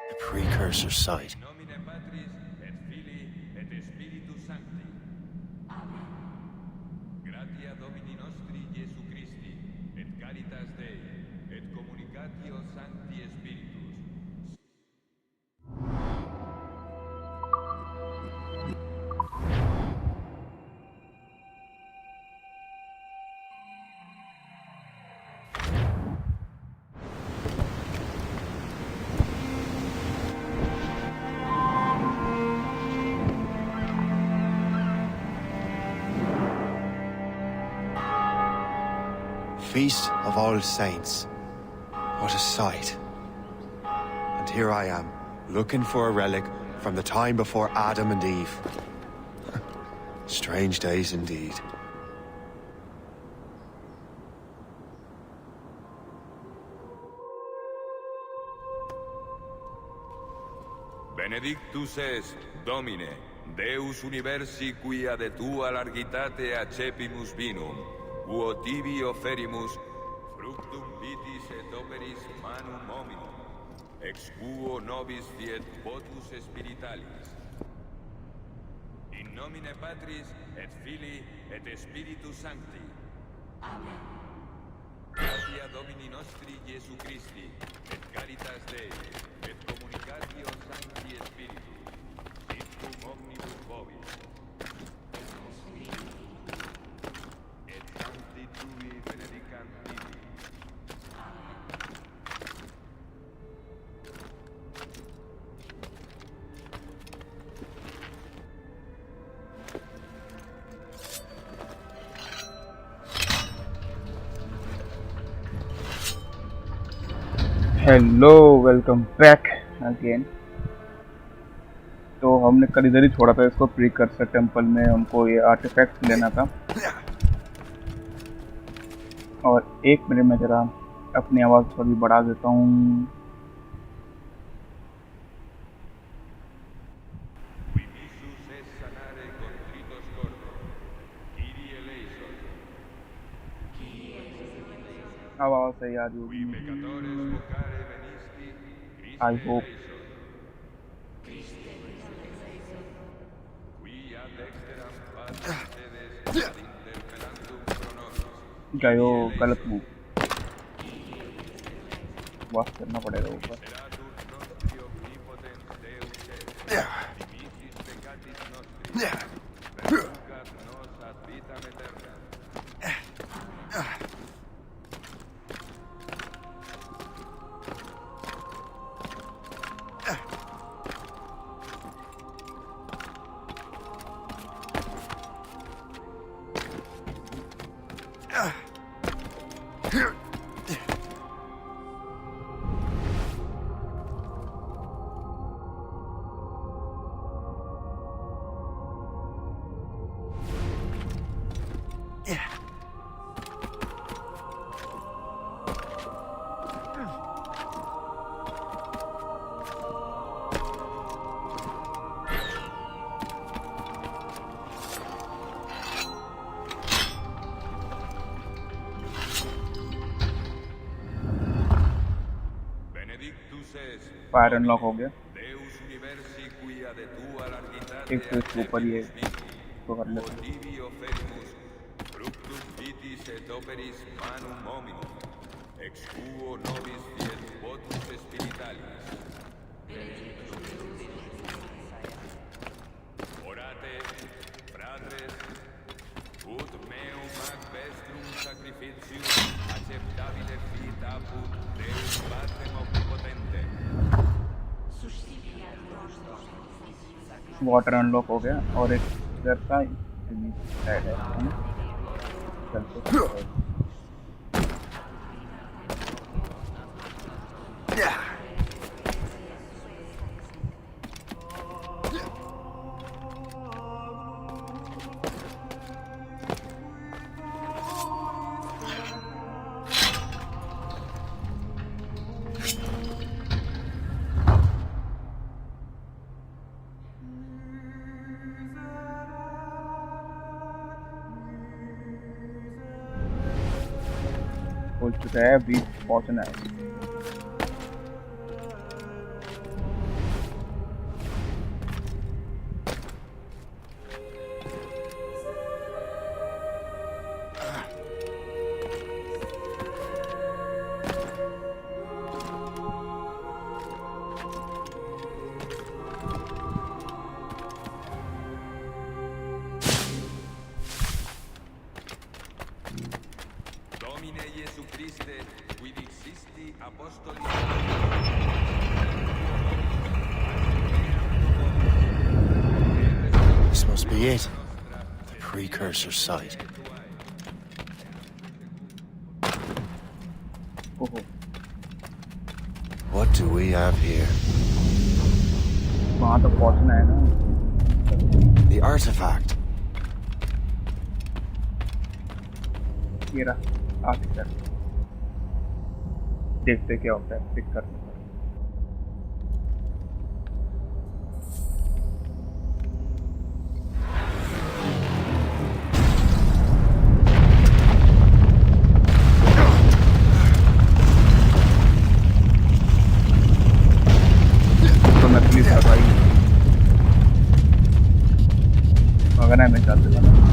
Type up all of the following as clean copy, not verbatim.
the precursor site. Nomine Patris et Filii et Spiritus Sancti. Amen. Gratia Domini nostri Iesu Christi, et caritas Dei, et communicatio Sancti Spiritus. Feast of All Saints. What a sight. And here I am, looking for a relic from the time before Adam and Eve. Strange days indeed. Benedictus est, Domine, Deus universi qui ad tua largitate accepimus vinum, quo tibi offerimus, fructum vitis et operis manum hominum, ex quo nobis fiet votus spiritualis. In nomine Patris et Filii et Spiritus Sancti. Amen. Gratia Domini nostri Iesu Christi, et caritas Dei, et communicatio Sancti Spiritus, situm omnibus vobis. Et Sancti Tui benedicant tibi. Hello, welcome back again. तो हमने कल इधर ही छोड़ा था इसको precursor temple में। हमको ये आर्टिफैक्ट लेना था। और एक मिनट में जरा अपनी आवाज़ थोड़ी बढ़ा देता हूँ। आवाज़ सही आ रही होगी, आई होप। गयो गलत मुँह वास करना पड़ेगा ऊपर। फायर अनलॉक हो गया। एक तो इसके ऊपर ही है, तो कर लेते हैं। वाटर अनलॉक हो गया और एक इधर का साइड है ना, चलते हो चुका है, बीच पहुंचना है। be it. The precursor site. ओहो What do we have here? वहाँ तो पहुँचना है ना The artifact. ये रहा आर्टिफैक्ट देखते क्या होता है पिक करने पर तो मैं प्लीज भाई मगर ना मैं चाहते था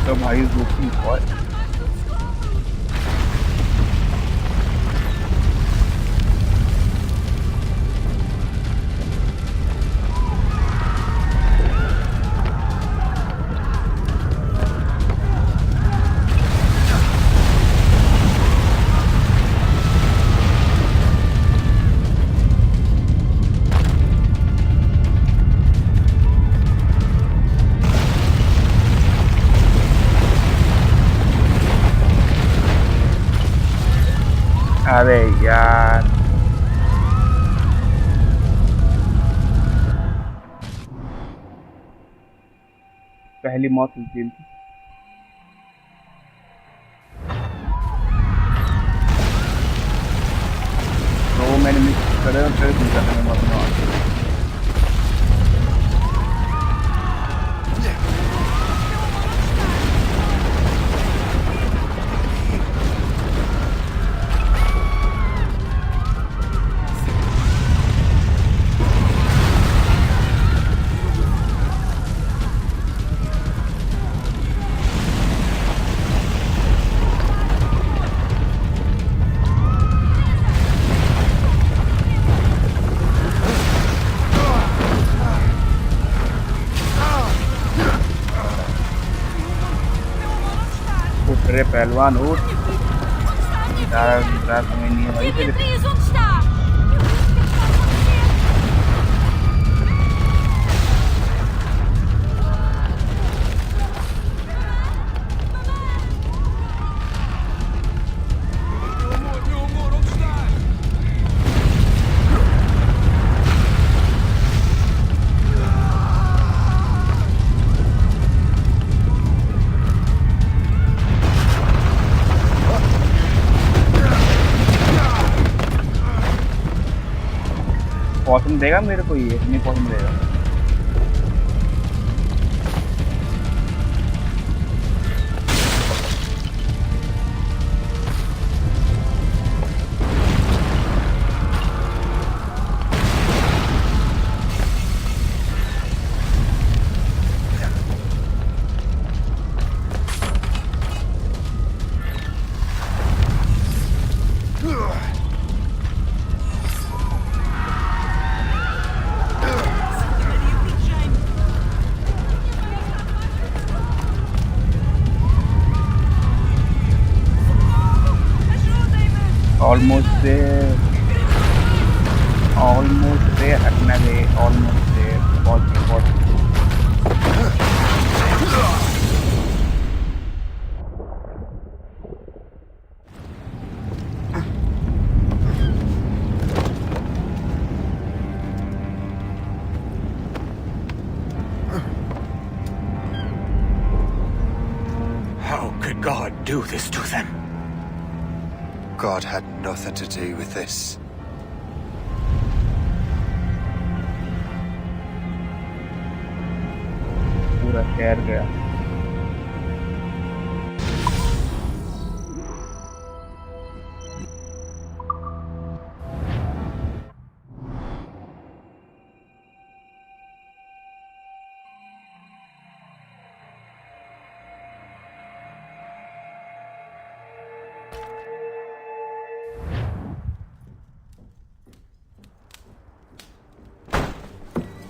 तो भाई जोखिम बहुत अरे यार पहली मौत इस दिन की तो मैंने मिस करे और फिर दूसरा मैं मौत में आ गया अरे पहलवान उठ समय नहीं है भाई पसंद देगा मेरे को ये नहीं पसंद देगा almost there Aknave, almost there 40. How could God do this to them? God had nothing to do with this. पूरा शहर गया.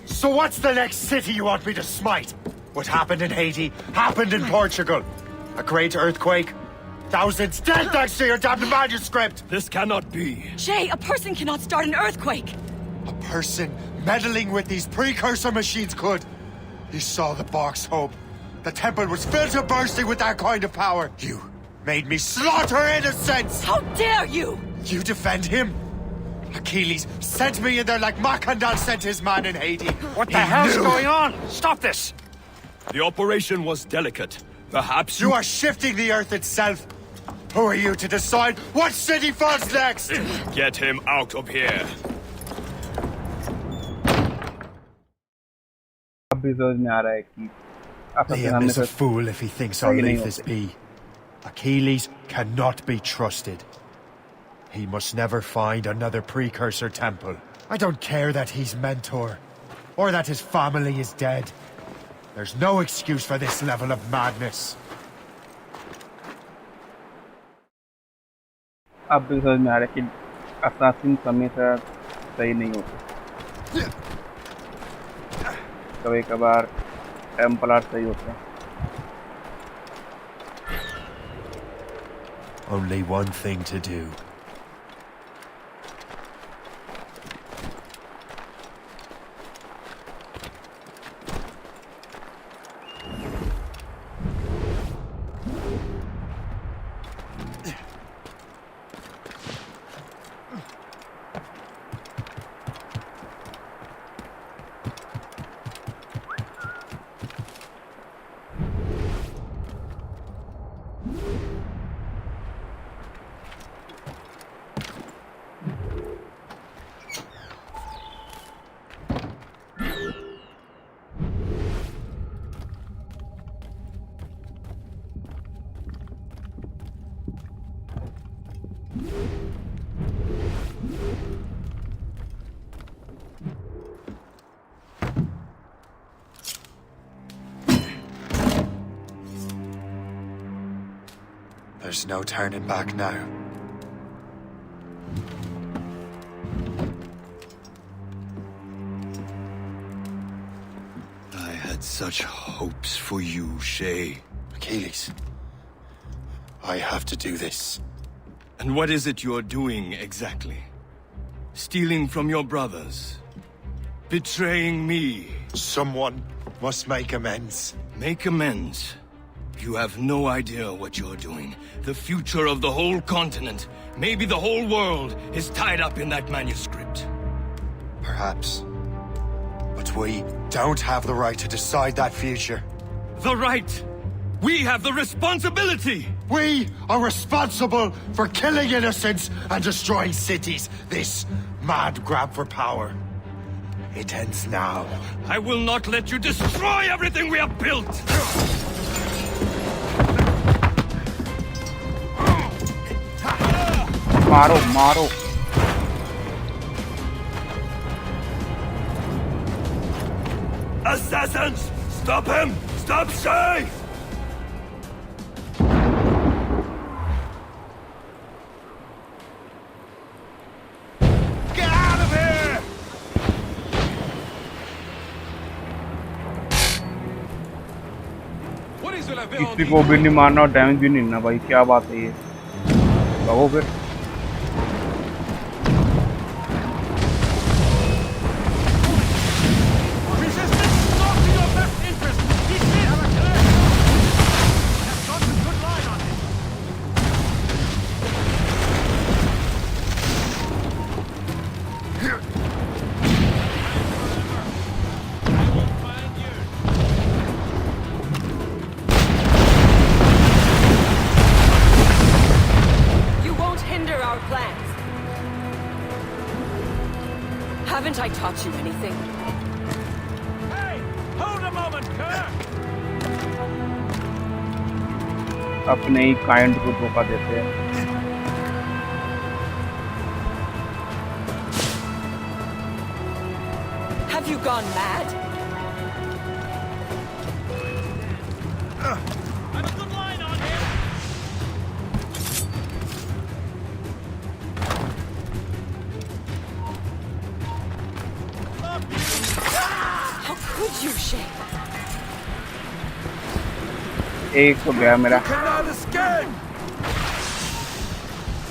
So what's the next city you want me to smite? What happened in Haiti happened in Portugal. A great earthquake. Thousands dead thanks to your damned manuscript. This cannot be. Jay, a person cannot start an earthquake. A person meddling with these precursor machines could. You saw the box, Hope. The temple was filled to bursting with that kind of power. You made me slaughter innocents. How dare you! You defend him? Achilles sent me in there like Macandal sent his man in Haiti. What the hell's going on? Stop this! The operation was delicate. Perhaps You are shifting the earth itself. Who are you to decide what city falls next? Get him out of here. अब भी समझ में आ रहा है कि Liam is a fool if he thinks our leaf is B. Achilles cannot be trusted. He must never find another precursor temple. I don't care that he's mentor, or that his family is dead. There's no excuse for this level of madness. अब भी समझ में आ रहा है कि assassin हमेशा सही नहीं होते. कभी कभार टेम्पलर सही होते हैं. Only one thing to do. There's no turning back now. I had such hopes for you, Shay. Achilles, I have to do this. And what is it you're doing exactly? Stealing from your brothers? Betraying me? Someone must make amends. Make amends? You have no idea what you're doing. The future of the whole continent, maybe the whole world, is tied up in that manuscript. Perhaps. But we don't have the right to decide that future. The right! We have the responsibility! We are responsible for killing innocents and destroying cities. This mad grab for power. It ends now. I will not let you destroy everything we have built! मारो मारो. Assassins! Stop him! Stop Shay! Get out of here! किसी को भी नहीं मारना और damage भी नहीं ना भाई. क्या बात है ये? कहो फिर. I taught you anything? Hey! Hold a moment, Kerr! अपने ही काइंड को धोखा देते हैं। Have you gone mad? Have a good line on him! How could you, Shay? एक तो गया मेरा। Cannot escape!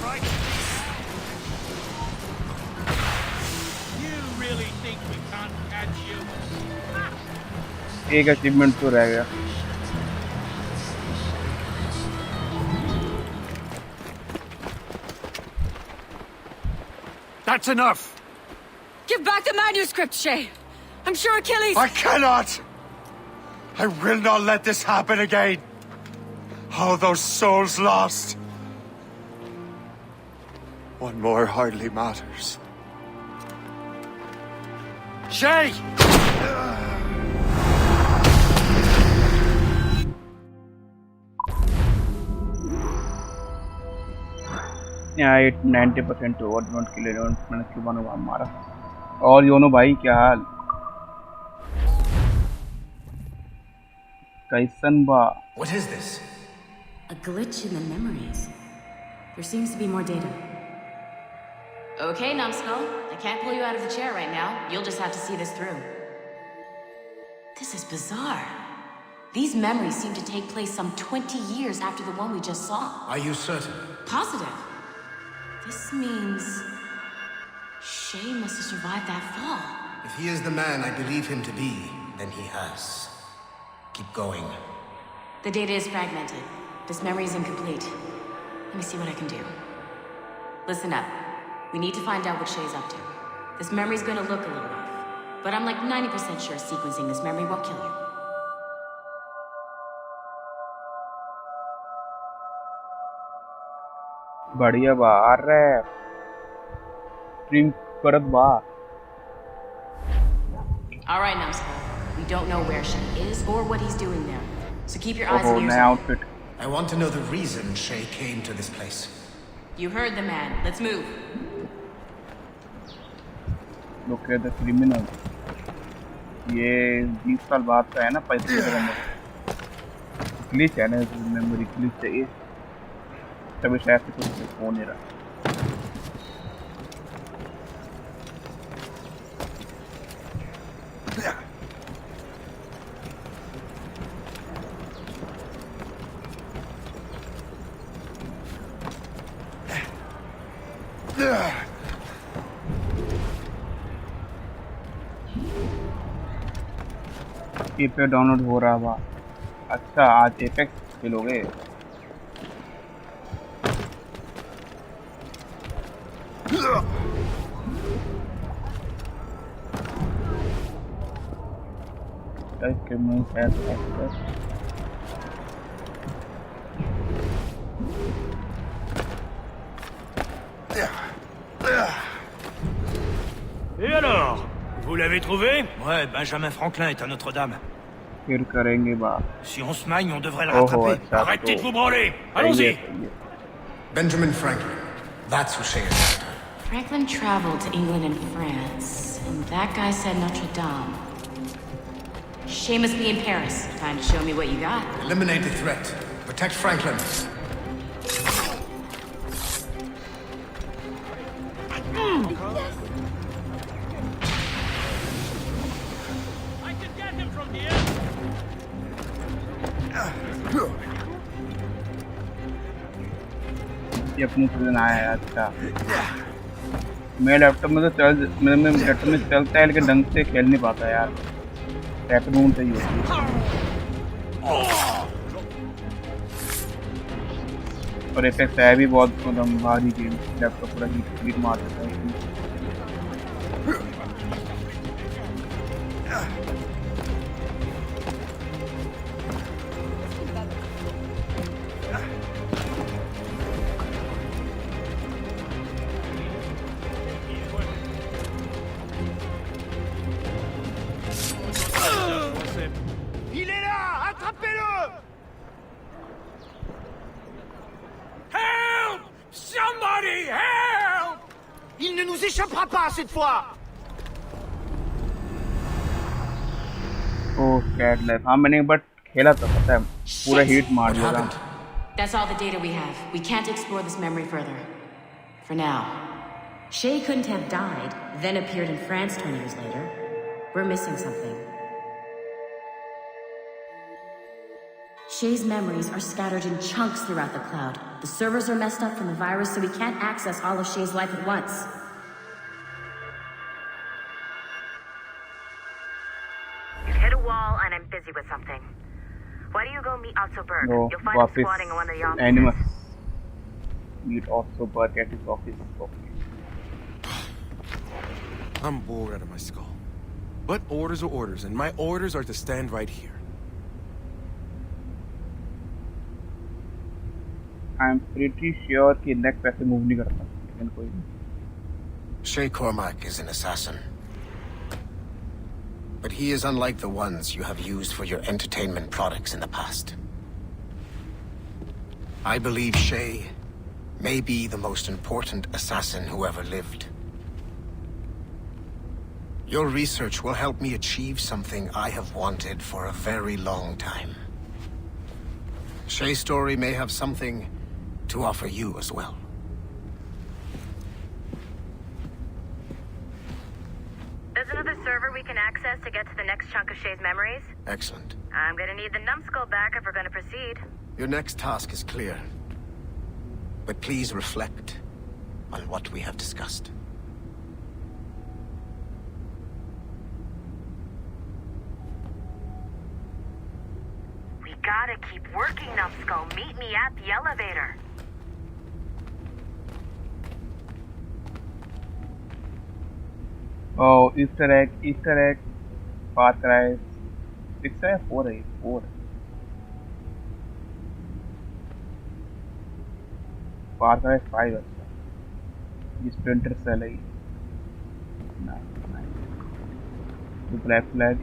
Right. You really think we can't catch you? एक अचीवमेंट तो रह गया। That's enough! Give back the manuscript, Shay. I'm sure Achilles... I cannot! I will not let this happen again! All those souls lost! One more hardly matters. Shay! Yeah, it 90% over. Don't kill it. मैंने क्यों बनवा मारा? और YONO भाई क्या हाल? कैसन बा? What is this? A glitch in the memories. There seems to be more data. Okay, Numbskull. I can't pull you out of the chair right now. You'll just have to see this through. This is bizarre. These memories seem to take place some 20 years after the one we just saw. Are you certain? Positive. This means... Shay must have survived that fall. If he is the man I believe him to be, then he has. Keep going. The data is fragmented. This memory is incomplete. Let me see what I can do. Listen up. We need to find out what Shay's up to. This memory's gonna look a little off, but I'm like 90% sure sequencing this memory won't kill you. बढ़िया बा आ रहा है stream करत बा All right, Numbskull. We don't know where Shay is or what he's doing there, so keep your eyes ओहो and ears नया open. Outfit I want to know the reason Shay came to this place. You heard the man. Let's move. लोग कहते criminal ये 20 साल बाद का है ना पैसे ग्लिच है ना मेमोरी ग्लिच है ये तभी शायद से कुछ हो नहीं रहा एपेक्स डाउनलोड हो रहा था अच्छा आज एपेक्स खेलोगे Et alors? Vous l'avez trouvé? Ouais, Benjamin Franklin est à Notre-Dame. फिर करेंगे बात Si on se magne, on devrait le ओहो rattraper. अच्छा Arrêtez de तो vous branler! सही है, Allons-y! सही है। Benjamin Franklin. That's who Shay is after. Franklin traveled to England and France, and that guy said Notre Dame. Shay must be in Paris. Time to show me what you got. Eliminate the threat. Protect Franklin. I can get him from here! ये अपनी season आया है अच्छा मेरे laptop में तो मेरे laptop में चलता है लेकिन ढंग से खेल नहीं पाता यार टैपरूम से ही होती है और एपेक्स है भी बहुत एकदम भारी गेम लैपटॉप पूरा हीट मार देता है Il ne nous échappera pas cette fois. Oh, Cadillac. हाँ मैंने एक बार खेला था पता है पूरा हीट मार दिया था. That's all the data we have. We can't explore this memory further. For now. Shay couldn't have died, then appeared in France 20 years later. We're missing something. Shay's memories are scattered in chunks throughout the cloud. The servers are messed up from the virus, so we can't access all of Shay's life at once. You've hit a wall, and I'm busy with something. Why do you go meet Ottoberg? No, You'll find him squatting in one of the offices. Animus. Meet Ottoberg at his office. Okay. I'm bored out of my skull. But orders are orders, and my orders are to stand right here. I'm pretty sure कि neck पैसे move नहीं करता, लेकिन कोई नहीं. 𝒂𝑀𝒟 is an assassin. But he is unlike the ones you have used for your entertainment products in the past. I believe Shay may be the most important assassin who ever lived. Your research will help me achieve something I have wanted for a very long time. Shay's story may have something to offer you as well. There's another server we can access to get to the next chunk of Shay's memories. Excellent. I'm gonna need the numbskull back if we're gonna proceed. Your next task is clear. But please reflect on what we have discussed. We gotta keep working, numbskull. Meet me at the elevator. Oh, Easter egg. Far Cry 6 है 4 है 4. Far Cry 5 अच्छा. ये Splinter Cell है. Nice. The Black Flag.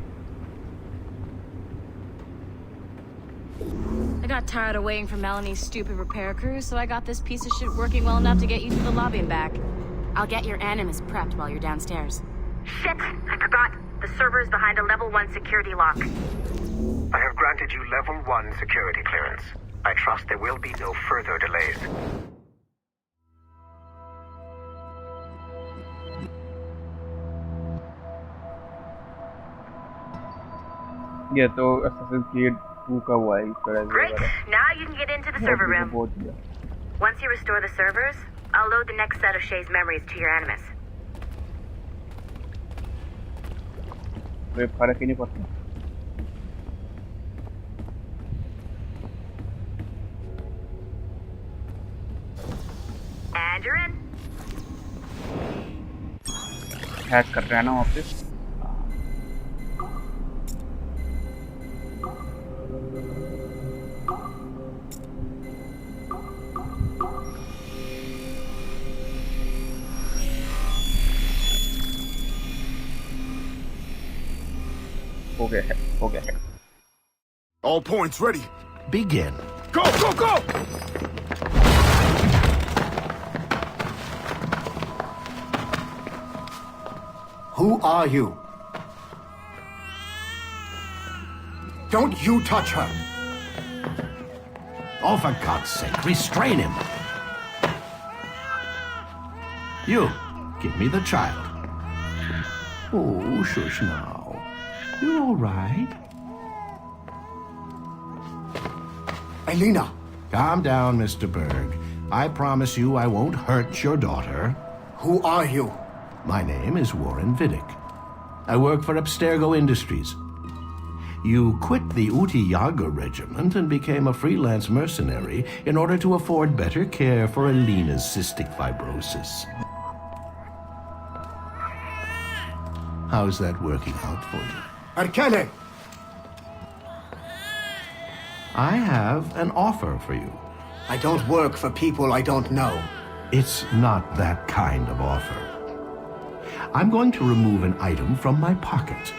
I got tired of waiting for Melanie's stupid repair crew, so I got this piece of shit working well enough to get you to the lobby and back. I'll get your Animus prepped while you're downstairs. Shit! I forgot. The server's behind a level 1 security lock. I have granted you level 1 security clearance. I trust there will be no further delays. ये तो Assassin's Creed 2 का हुआ है इस तरह से. Great! Now you can get into the server room. Once you restore the servers, I'll load the next set of Shay's memories to your Animus. कोई फर्क ही नहीं पड़ता. And you're in. हैक कर रहा है ना वापस. हो गया है. All points ready. Begin. Go! Who are you? Don't you touch her! Oh, for God's sake, restrain him. You, give me the child. Oh, shush now. You're all right. Elena! Calm down, Mr. Berg. I promise you I won't hurt your daughter. Who are you? My name is Warren Vidic. I work for Abstergo Industries. You quit the Ute-Yaga regiment and became a freelance mercenary in order to afford better care for Elena's cystic fibrosis. How's that working out for you? Arkele! I have an offer for you. I don't work for people I don't know. It's not that kind of offer. I'm going to remove an item from my pocket.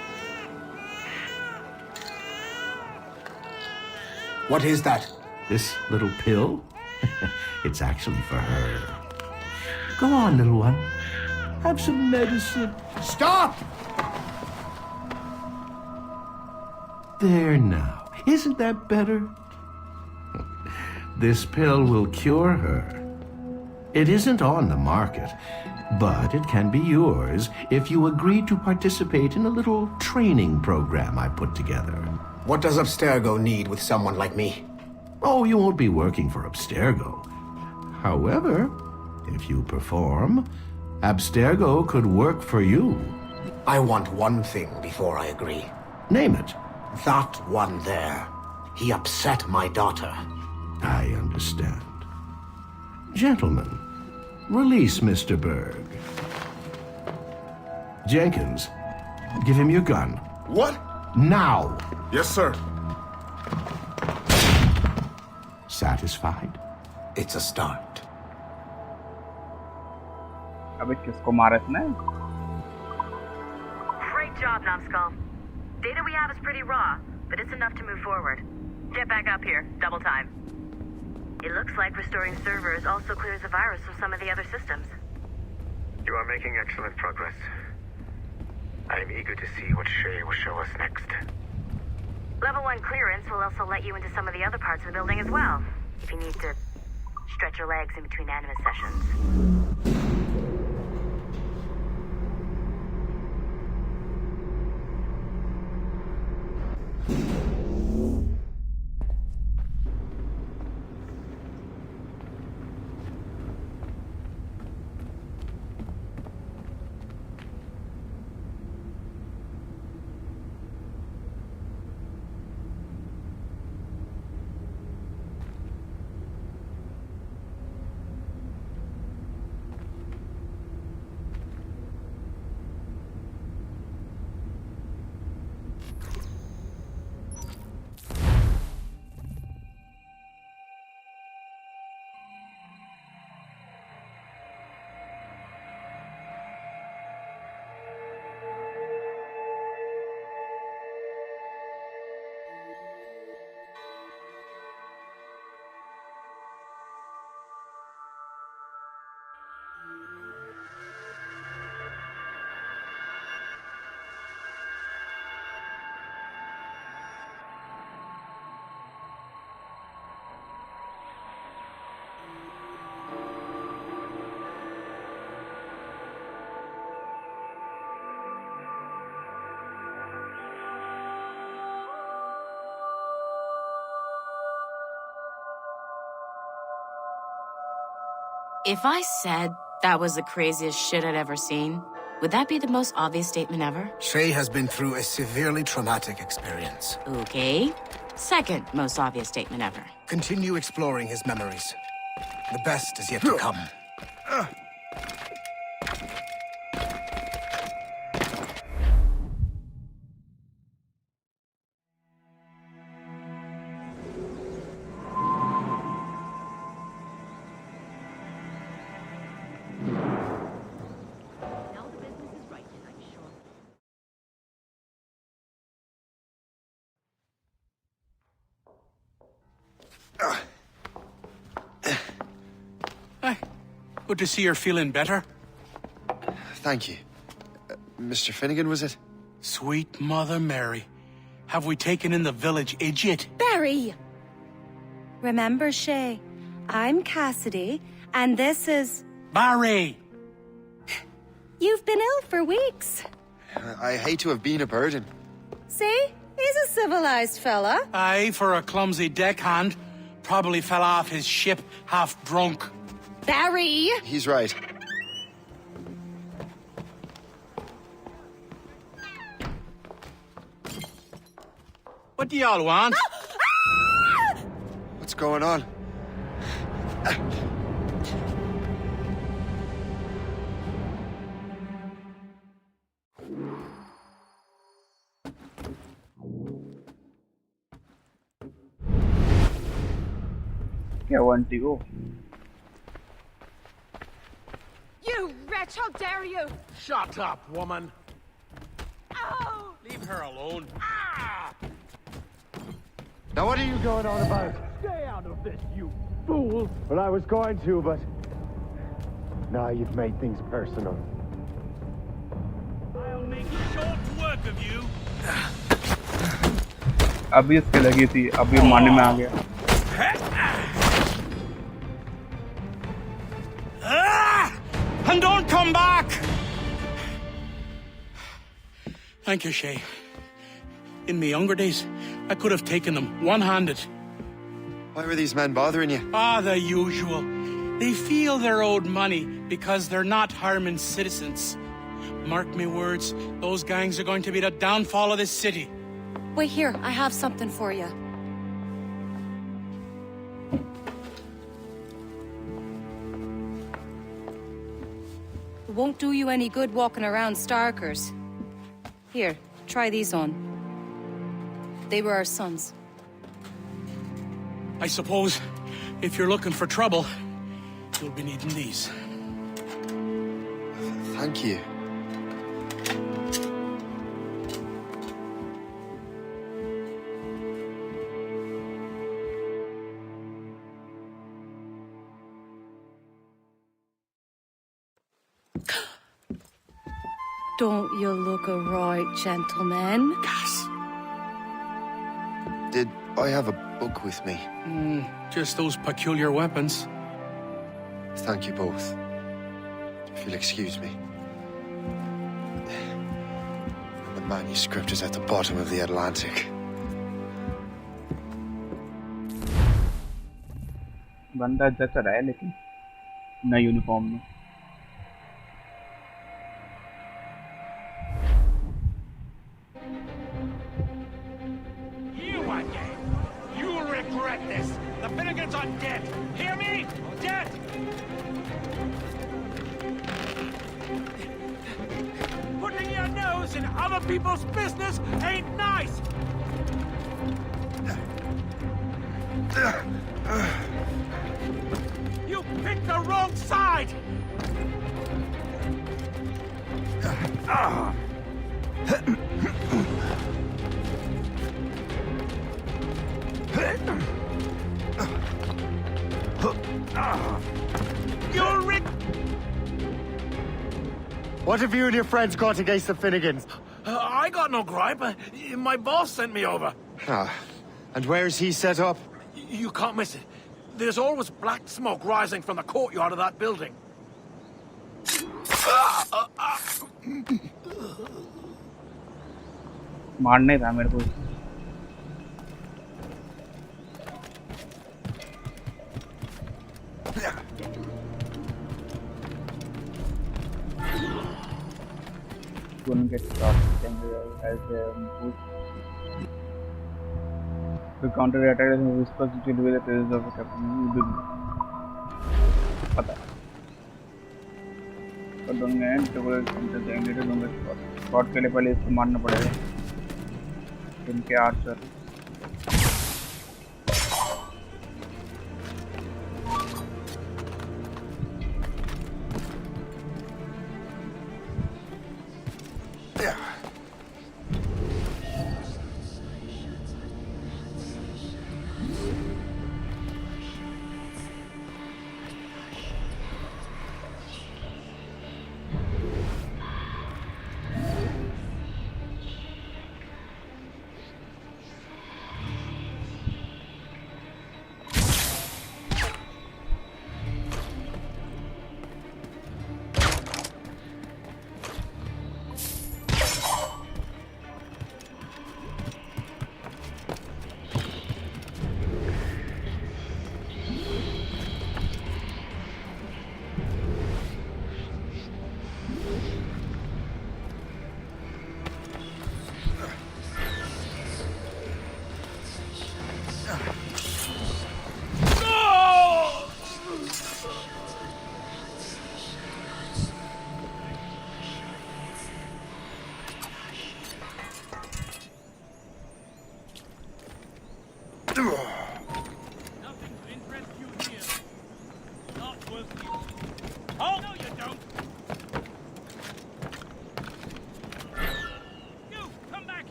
What is that? This little pill? It's actually for her. Go on, little one. Have some medicine. Stop! There now. Isn't that better? This pill will cure her. It isn't on the market, but it can be yours if you agree to participate in a little training program I put together. What does Abstergo need with someone like me? Oh, you won't be working for Abstergo. However, if you perform, Abstergo could work for you. I want one thing before I agree. Name it. That one there. He upset my daughter. I understand. Gentlemen, release Mr. Berg. Jenkins, give him your gun. What? Now! Yes, sir. Satisfied? It's a start. अबे किसको मारा इसने? Great job, Numbskull. Data we have is pretty raw, but it's enough to move forward. Get back up here. Double time. It looks like restoring servers also clears the virus from some of the other systems. You are making excellent progress. I am eager to see what Shay will show us next. Level 1 clearance will also let you into some of the other parts of the building as well, if you need to stretch your legs in between animus sessions. If I said that was the craziest shit I'd ever seen, would that be the most obvious statement ever? Shay has been through a severely traumatic experience. Okay. Second most obvious statement ever. Continue exploring his memories. The best is yet to come. Good to see you're feeling better. Thank you. Mr. Finnegan, was it? Sweet Mother Mary. Have we taken in the village idiot? Barry! Remember, Shay, I'm Cassidy, and this is... Barry! You've been ill for weeks. I hate to have been a burden. See? He's a civilized fella. Aye, for a clumsy deckhand. Probably fell off his ship half drunk. Barry! He's right. What do y'all want? What's going on? क्या wanti go? You wretch, how dare you! Shut up, woman. Oh! Leave her alone. Now what are you going on about? Stay out of this, you fool. Well, I was going to, but... Now you've made things personal. अभी इसके लगी थी, अभी मारने में आ गया। And don't come back! Thank you, Shay. In my younger days, I could have taken them one-handed. Why were these men bothering you? Ah, the usual. They feel they're owed money because they're not Harmon's citizens. Mark me words, those gangs are going to be the downfall of this city. Wait here, I have something for you. It won't do you any good walking around Starkers. Here, try these on. They were our sons. I suppose, if you're looking for trouble, you'll be needing these. Thank you. Don't you look a right gentleman? Gas. Did I have a book with me? Just those peculiar weapons. Thank you both. If you'll excuse me. The manuscript is at the bottom of the Atlantic. बंदा जच रहा है लेकिन नई uniform में। You again! You'll regret this! The Finnegans are dead! Hear me? Dead! Putting your nose in other people's business ain't nice! You picked the wrong side! What have you and your friends got against the Finnegans? I got no gripe. My boss sent me over. And where's he set up? You can't miss it. There's always black smoke rising from the courtyard of that building. मारने था मेरे को। Couldn't get started as a boost. The counter-attack is whispers to deal with the presence of the captain. पता। तो दोनों हैं तो वो इंटर जाएंगे तो दोनों स्पॉट के लिए पहले इसको मारना पड़ेगा। इनके Archer.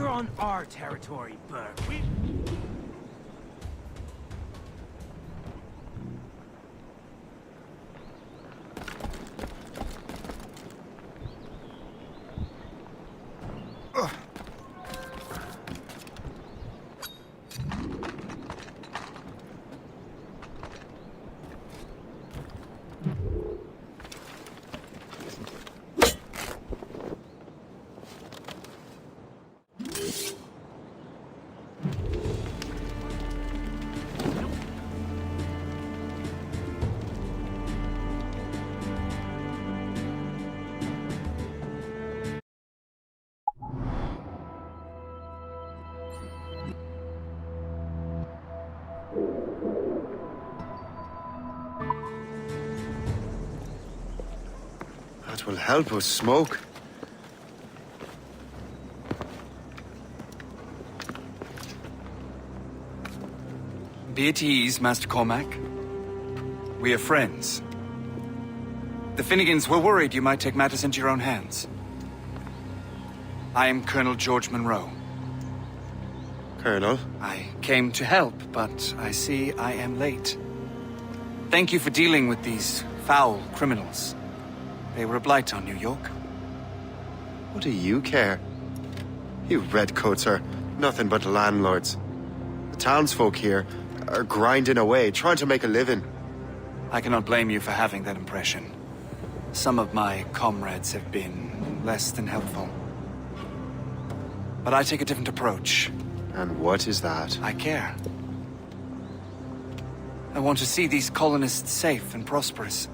You're on our territory, Burke. That will help us smoke. Be at ease, Master Cormac. We are friends. The Finnegans were worried you might take matters into your own hands. I am Colonel George Monroe. Colonel? I came to help, but I see I am late. Thank you for dealing with these foul criminals. They were a blight on New York. What do you care? You redcoats are nothing but landlords. The townsfolk here are grinding away, trying to make a living. I cannot blame you for having that impression. Some of my comrades have been less than helpful. But I take a different approach. And what is that? I care. I want to see these colonists safe and prosperous.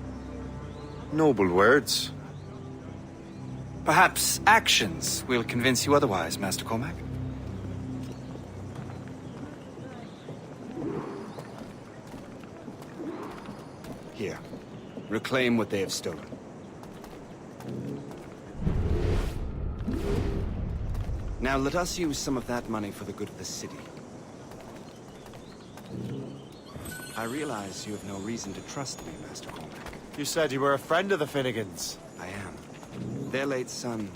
Noble words. Perhaps actions will convince you otherwise, Master Cormac. Here. Reclaim what they have stolen. Now let us use some of that money for the good of the city. I realize you have no reason to trust me, Master Cormac. You said you were a friend of the Finnegans. I am. Their late son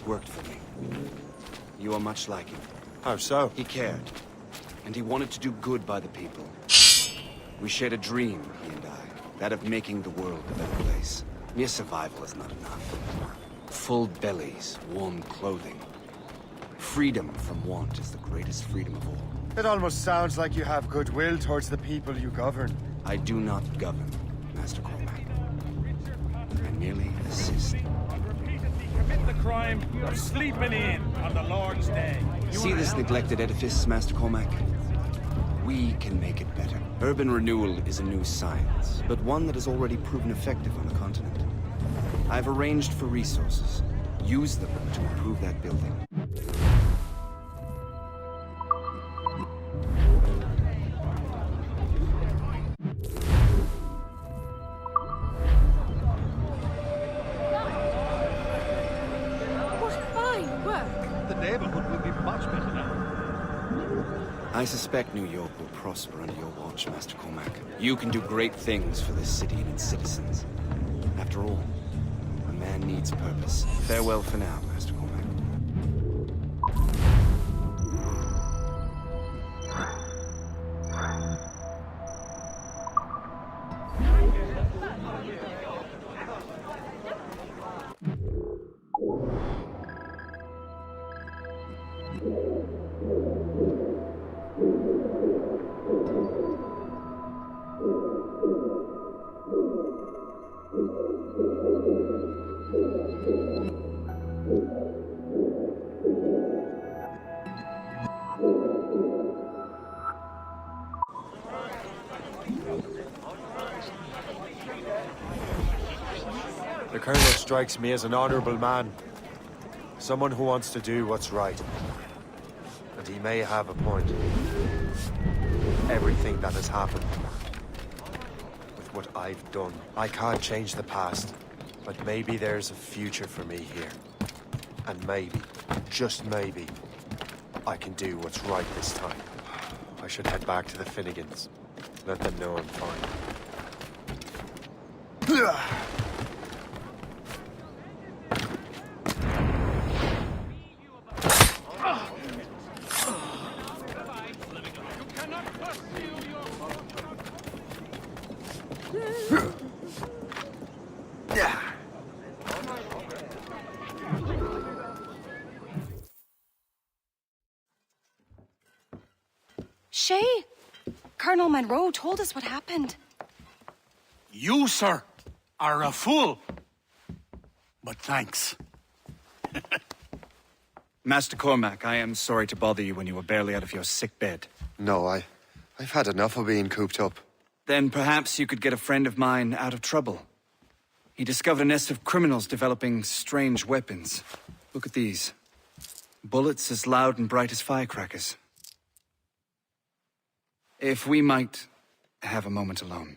worked for me. You are much like him. How so? He cared, and he wanted to do good by the people. We shared a dream, he and I, that of making the world a better place. Mere survival is not enough. Full bellies, warm clothing. Freedom from want is the greatest freedom of all. It almost sounds like you have goodwill towards the people you govern. I do not govern, Master Cormac. I merely assist. Commit the crime of sleeping in on the Lord's Day. See this neglected edifice, Master Cormac? We can make it better. Urban renewal is a new science, but one that has already proven effective on the continent. I've arranged for resources. Use them to improve that building. I suspect New York will prosper under your watch, Master Cormac. You can do great things for this city and its citizens. After all, a man needs purpose. Farewell for now, Master Cormac. The Colonel strikes me as an honorable man. Someone who wants to do what's right. And he may have a point. Everything that has happened, with what I've done, I can't change the past. But maybe there's a future for me here. And maybe, just maybe, I can do what's right this time. I should head back to the Finnegans. Let them know I'm fine. Shay, Colonel Monroe told us what happened. You, sir, are a fool. But thanks. Master Cormac, I am sorry to bother you when you were barely out of your sick bed. No, I've had enough of being cooped up. Then perhaps you could get a friend of mine out of trouble. He discovered a nest of criminals developing strange weapons. Look at these. Bullets as loud and bright as firecrackers. If we might have a moment alone.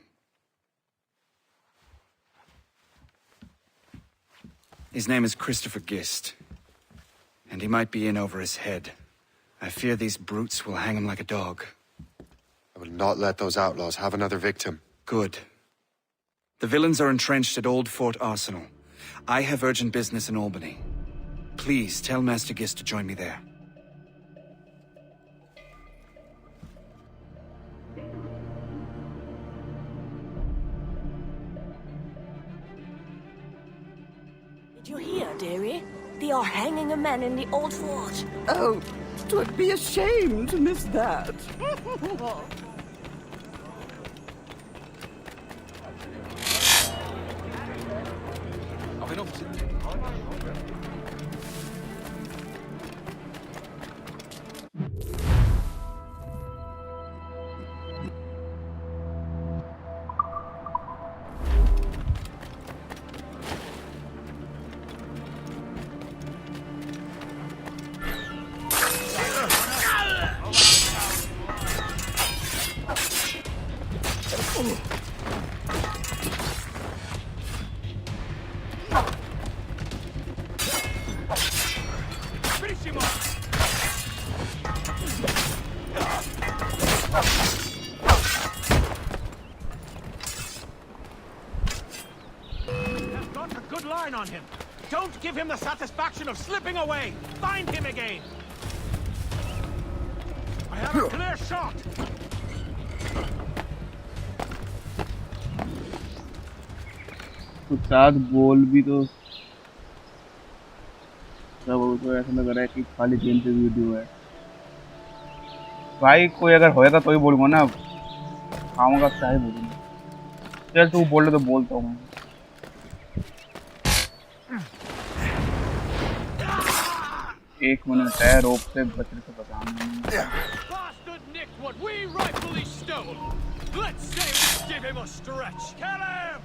His name is Christopher Gist. And he might be in over his head. I fear these brutes will hang him like a dog. I will not let those outlaws have another victim. Good. The villains are entrenched at Old Fort Arsenal. I have urgent business in Albany. Please tell Master Gist to join me there. Did you hear, dearie? They are hanging a man in the old fort. Oh, 'twould be a shame to miss that. On him. Don't give him the satisfaction of slipping away. Find him again. I have a clear shot. कुछ साथ गोल भी तो सब तो ऐसा लग रहा है कि खाली गेम से वीडियो है भाई। कोई अगर होया था तो ही बोलूँगा ना, खाऊंगा क्या ही बोलूँगा। चल तू बोल तो बोलता हूँ मैं। एक मिनट है, रोप से बचने से बचाना। Bastard nicked what we rightfully stole. Let's say we give him a stretch. Kill him!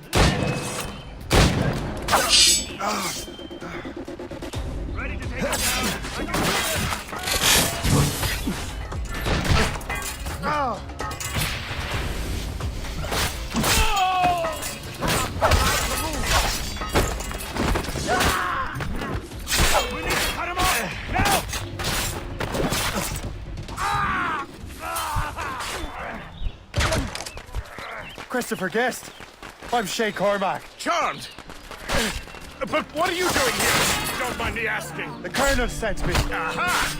Ready to take him down. Christopher Gist. I'm Shay Cormac. Charmed! But what are you doing here? Don't mind me asking. The Colonel sent me. Aha!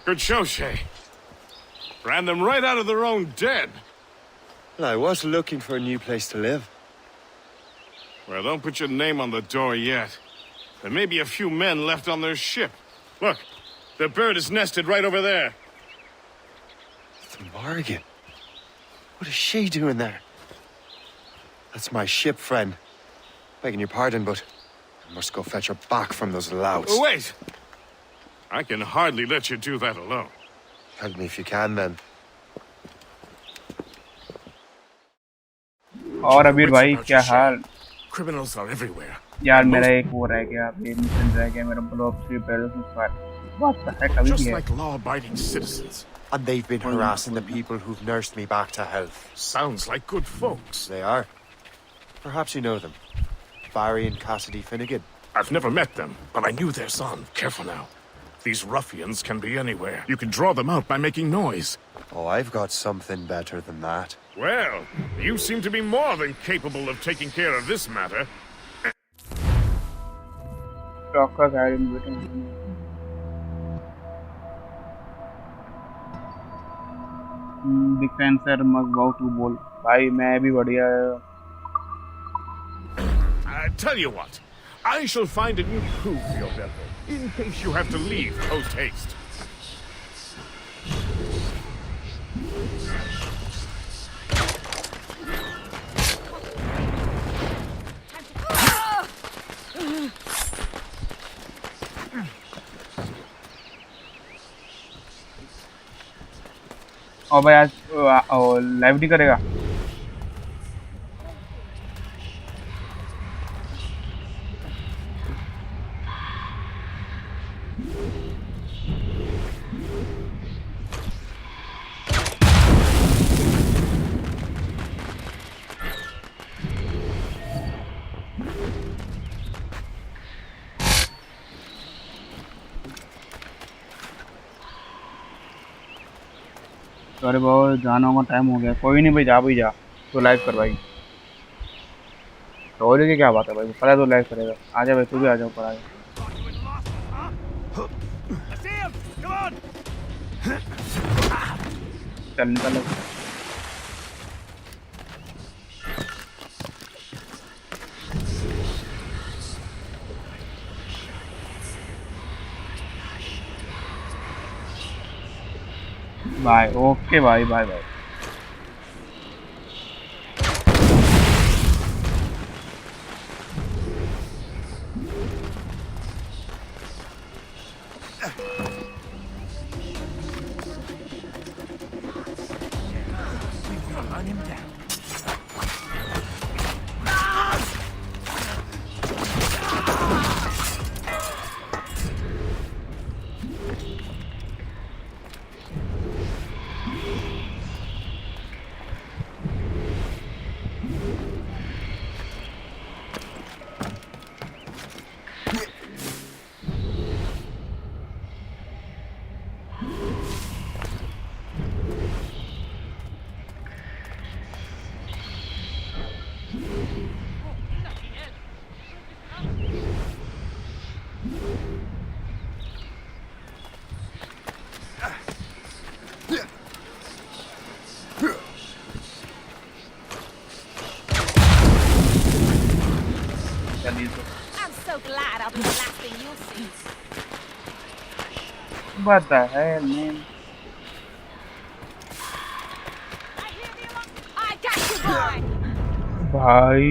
Good show, Shay. Ran them right out of their own den. Well, I was looking for a new place to live. Well, don't put your name on the door yet. There may be a few men left on their ship. Look, the bird is nested right over there. The Morrigan. What is she doing there? That's my ship, friend. Begging your pardon, but I must go fetch her back from those louts. Wait! I can hardly let you do that alone. Help me if you can, then. और अबीर भाई क्या हाल? Criminals are everywhere. यार मेरा एक वो रह गया, एक मिशन रह गया मेरा ब्लॉक 3 बैरल्स में फायर। What the heck अभी Just भी है? like law-abiding citizens. And they've been harassing the people who've nursed me back to health. Sounds like good folks. They are. Perhaps you know them. Barry and Cassidy Finnegan. I've never met them, but I knew their son. Careful now. These ruffians can be anywhere. You can draw them out by making noise. Oh, I've got something better than that. Well, you seem to be more than capable of taking care of this matter. Doctors are in waiting. Defensor must bow to ball. भाई मैं भी बढ़िया है। Tell you what. I shall find a new crew for your vessel, in case you have to leave post-haste. और भाई आज live नहीं करेगा। अरे बहुत जाना होगा, टाइम हो गया। कोई नहीं भाई, जा भाई जा, तो लाइव कर भाई। तो की क्या बात है भाई, पहले तो लाइव करेगा। आ जा भाई, तू भी आ जाओ, पर आ जा। चल निकल बाय। ओके भाई, bye bye. What the hell, man? भाई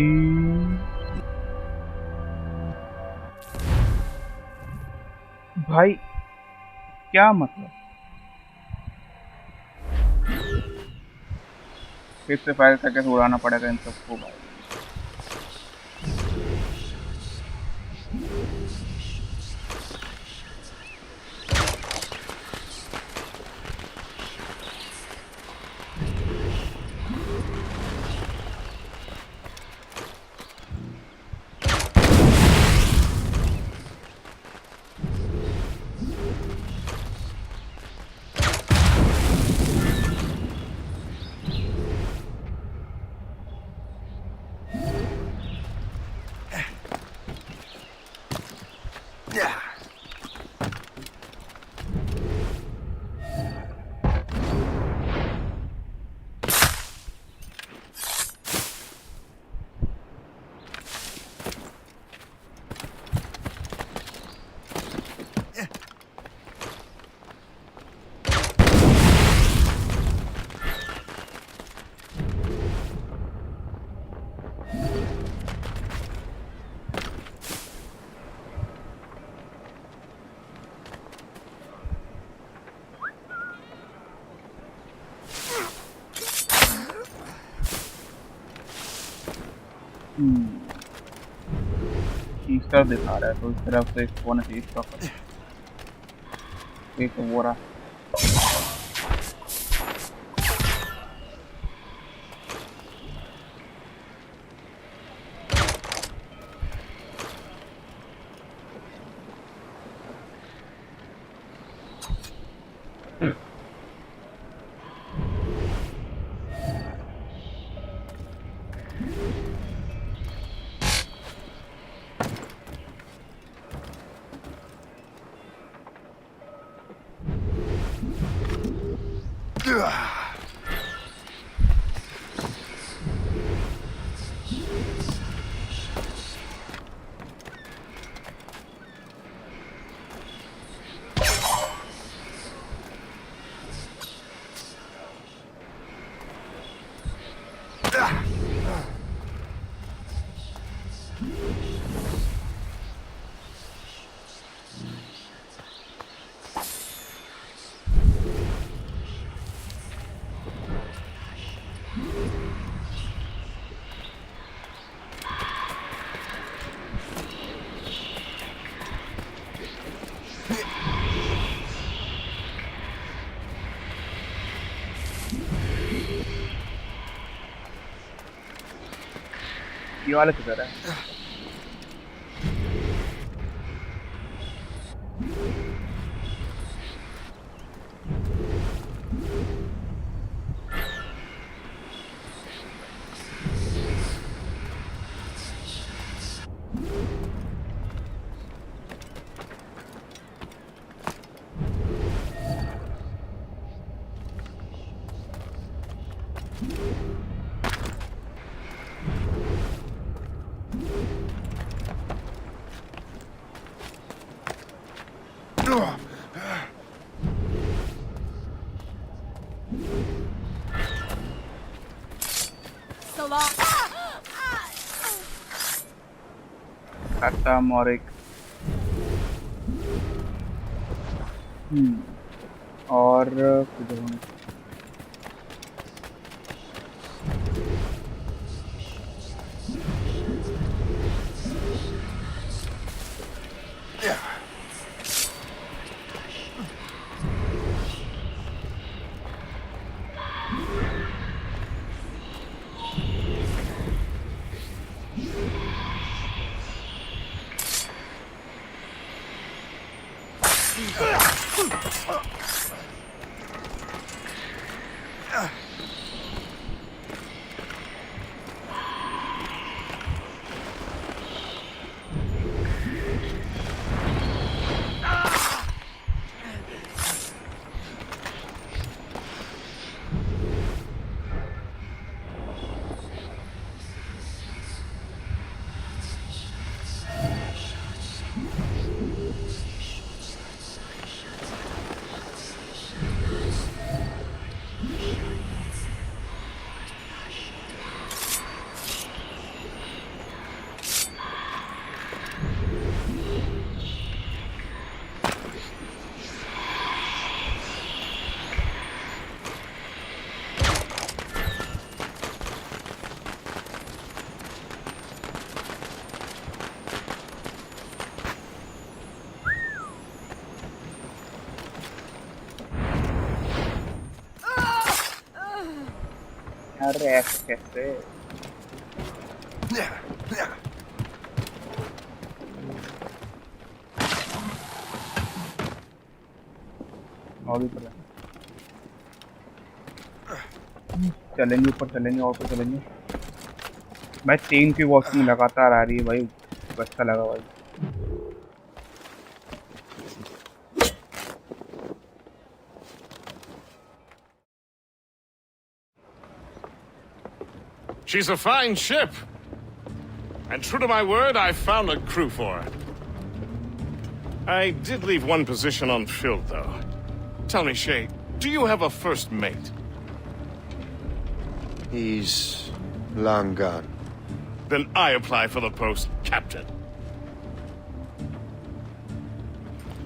भाई क्या मतलब? फिर से फाइल तक कैसे उड़ाना पड़ेगा इन सबको भाई। ईस्टर दिखा रहा है, तो इस तरफ से कौन सी ईस्टर एक वो रहा। ये वाला किधर है? So long. 𝒤𝒏 और किधर हूँ? अरे ऐसे कैसे? और ऊपर चलेंगे, ऊपर चलेंगे, और ऊपर चलेंगे भाई। 3 की वॉकिंग लगातार आ रही है भाई, अच्छा लगा भाई। She's a fine ship. And true to my word, I found a crew for her. I did leave one position unfilled, though. Tell me, Shay, do you have a first mate? He's long gone. Then I apply for the post, Captain.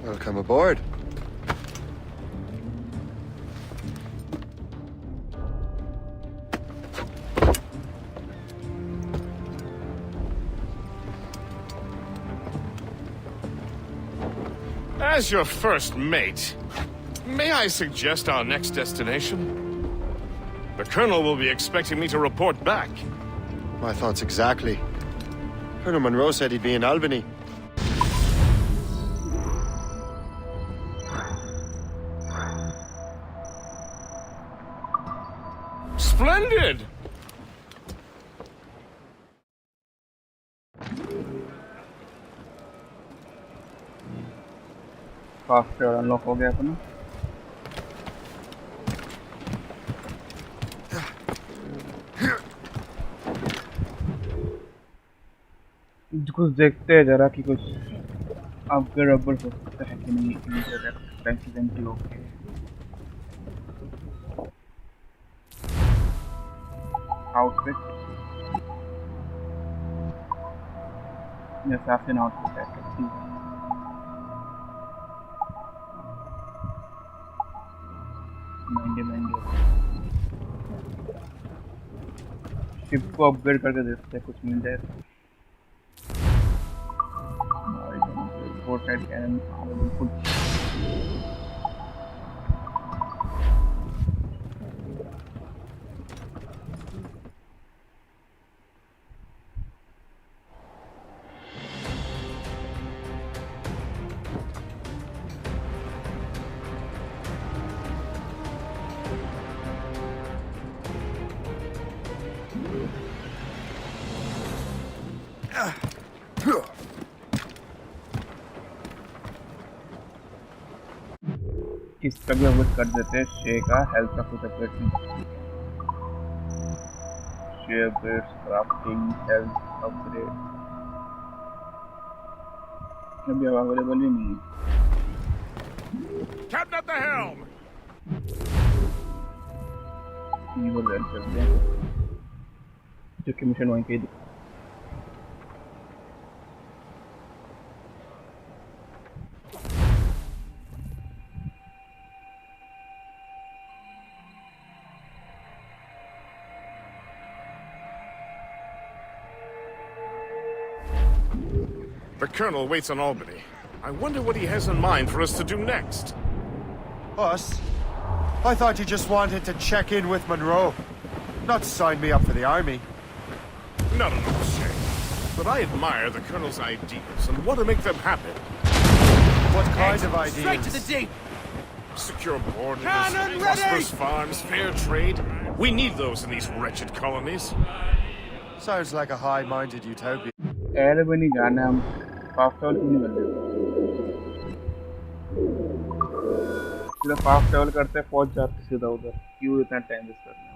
Welcome aboard. As your first mate, may I suggest our next destination? The Colonel will be expecting me to report back. My thoughts exactly. Colonel Monroe said he'd be in Albany. Splendid! Software unlock हो गया अपना। कुछ देखते हैं जरा कि कुछ upgrade हो सकता है कि नहीं। Internet okay. Outfit assassin outfit है। महंगे शिप को अपग्रेड करके देखते हैं, कुछ मिल जाए। बिल्कुल इसका भी अपग्रेड कर देते हैं शे का हेल्थ का कुछ अपग्रेड नहीं शे अपग्रेड क्राफ्टिंग हेल्थ अपग्रेड अभी अवेलेबल ही नहीं है Captain at the helm. ये वो रेड करते हैं जो कि मिशन वहीं पे The Colonel waits on Albany. I wonder what he has in mind for us to do next. Us? I thought you just wanted to check in with Monroe, not sign me up for the army. No, Shay. But I admire the Colonel's ideas and want to make them happen. What kind of ideas? Straight to the deep. Secure borders, Cannon prosperous ready! farms, fair trade. We need those in these wretched colonies. Sounds like a high-minded utopia. ऐसे भी नहीं जाना हम fast travel क्यों नहीं कर लेते सीधा फास्ट ट्रैवल करते हैं पहुंच जाते सीधा उधर क्यों इतना टाइम वेस्ट करना है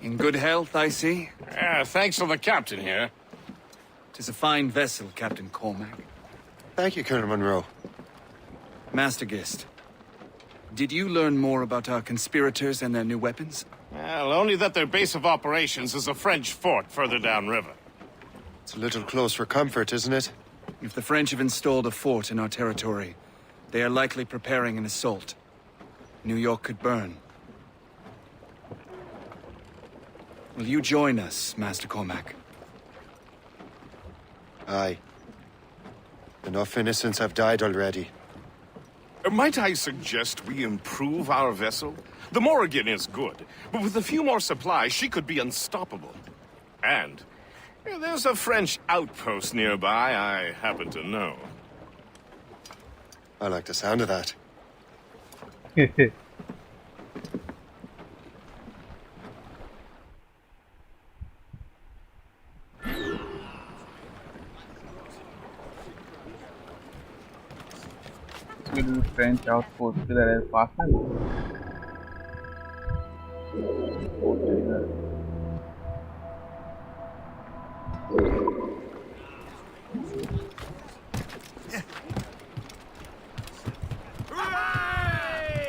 In good health, I see. Thanks to the captain here. 'Tis a fine vessel, Captain Cormac. Thank you, Colonel Monroe. Master Gist, did you learn more about our conspirators and their new weapons? Well, only that their base of operations is a French fort further downriver. It's a little close for comfort, isn't it? If the French have installed a fort in our territory, they are likely preparing an assault. New York could burn. Will you join us, Master Cormac? Aye. Enough innocents have died already. Might I suggest we improve our vessel? The Morrigan is good, but with a few more supplies, she could be unstoppable. And there's a French outpost nearby I happen to know. I like the sound of that. Little French outpost किधर है पास में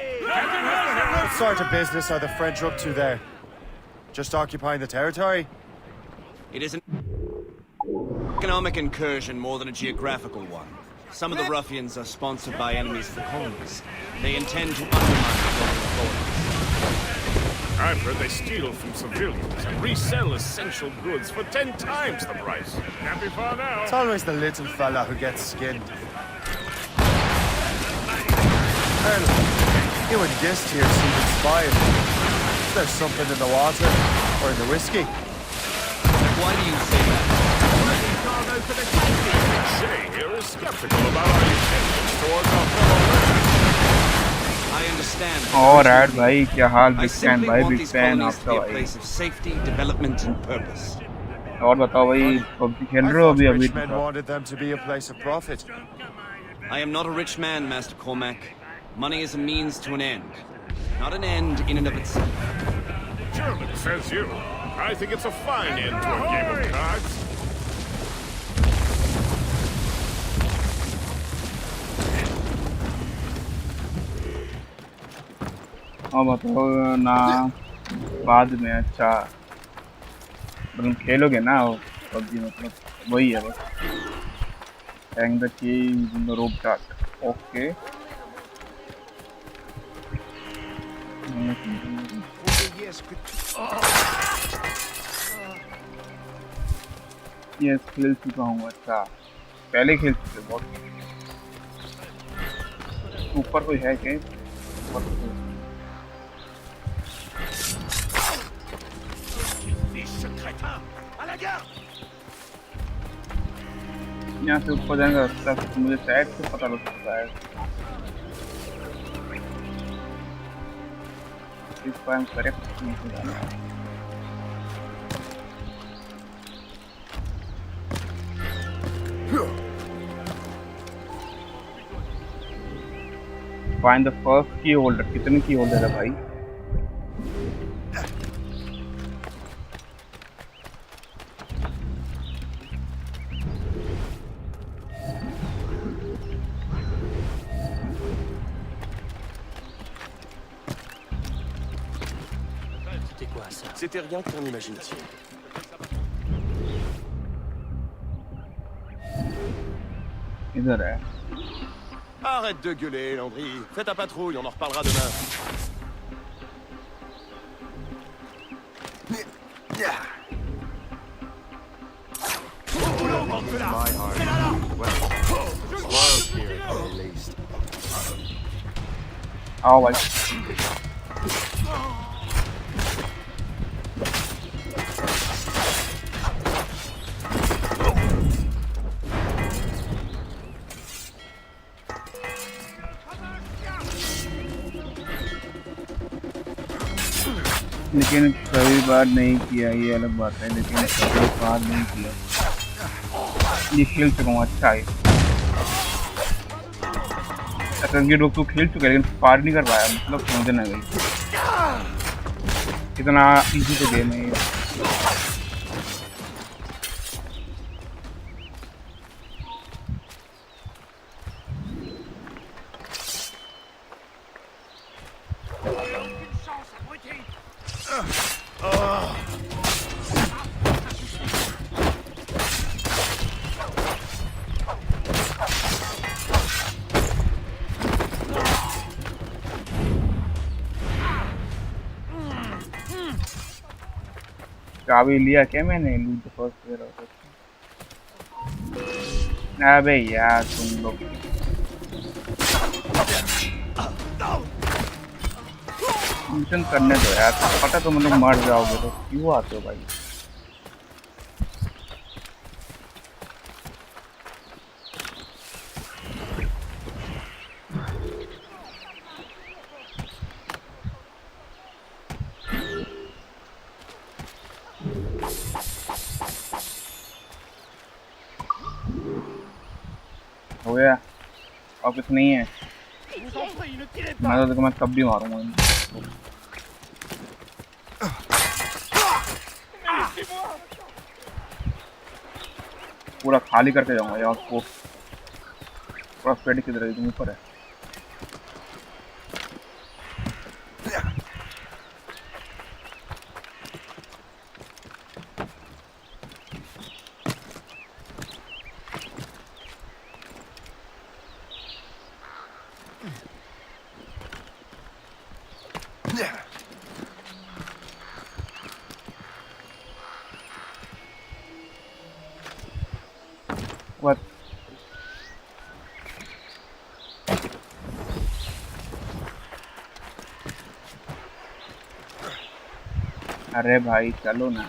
What sort of business are the French up to there? Just occupying the territory? It is an economic incursion more than a geographical one. Some of the ruffians are sponsored by enemies of the colonies. They intend to undermine the local authorities. I've heard they steal from civilians and resell essential goods for 10 times the price. Can't be far now. It's always the little fella who gets skinned. Colonel, you and Gist here seem inspired. Is there something in the water? Or in the whiskey? Why do you say that? Shay here is skeptical about our intentions towards our fellow man. I understand. और add भाई क्या हाल I big fan simply भाई want big these fan colonies to आपका be a भाई place of safety, development, and purpose. और बताओ भाई PUBG खेल I रहे हो thought अभी अभी rich men wanted them to be a place of profit. I am not a rich man, Master Cormac. Money is a means to an end, not an end in and of itself. German, says you. I think it's a fine end to a game of cards. और बताओ ना बाद में अच्छा मतलब खेलोगे ना PUBG मतलब वही है बस hang the key in the rope chart. Okay. Yes, खेल चुका हूँ अच्छा पहले खेल चुके बहुत ऊपर कोई है क्या यहाँ से ऊपर जाने का रास्ता मुझे शायद से पता लग सकता है। इस बार हम करेक्ट नहीं हो जाना है। Find the first key holder. कितने की होल्डर है भाई? C'était rien que ton imagination. इधर है। Arrête de gueuler, Landry. Fais ta patrouille, on en reparlera demain. My heart. Well, world here at the least. आओ भाई। लेकिन कई बार नहीं किया, ये अलग बात है, लेकिन कई बार नहीं किया। ये खेल चुका हूँ, अच्छा है। ये लोग तो खेल चुके लेकिन पार नहीं कर पाया, मतलब समझ ना गई कितना इजी तो गेम है ये। चाबी लिया क्या मैंने? लूट फर्स्ट वेयर आउट। अबे यार तुम लोग मिशन करने दो यार, पता तुम लोग मर जाओगे तो क्यों आते हो भाई? हो गया और कुछ नहीं है। मैं तो मैं कब भी मारूंगा इनको। पूरा खाली करके जाऊंगा यार उसको। प्रॉस्पेरिटी किधर है? तुम ऊपर है। What? अरे भाई चलो ना।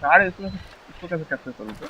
सारे इसको कैसे कैप्चर करूँ तो?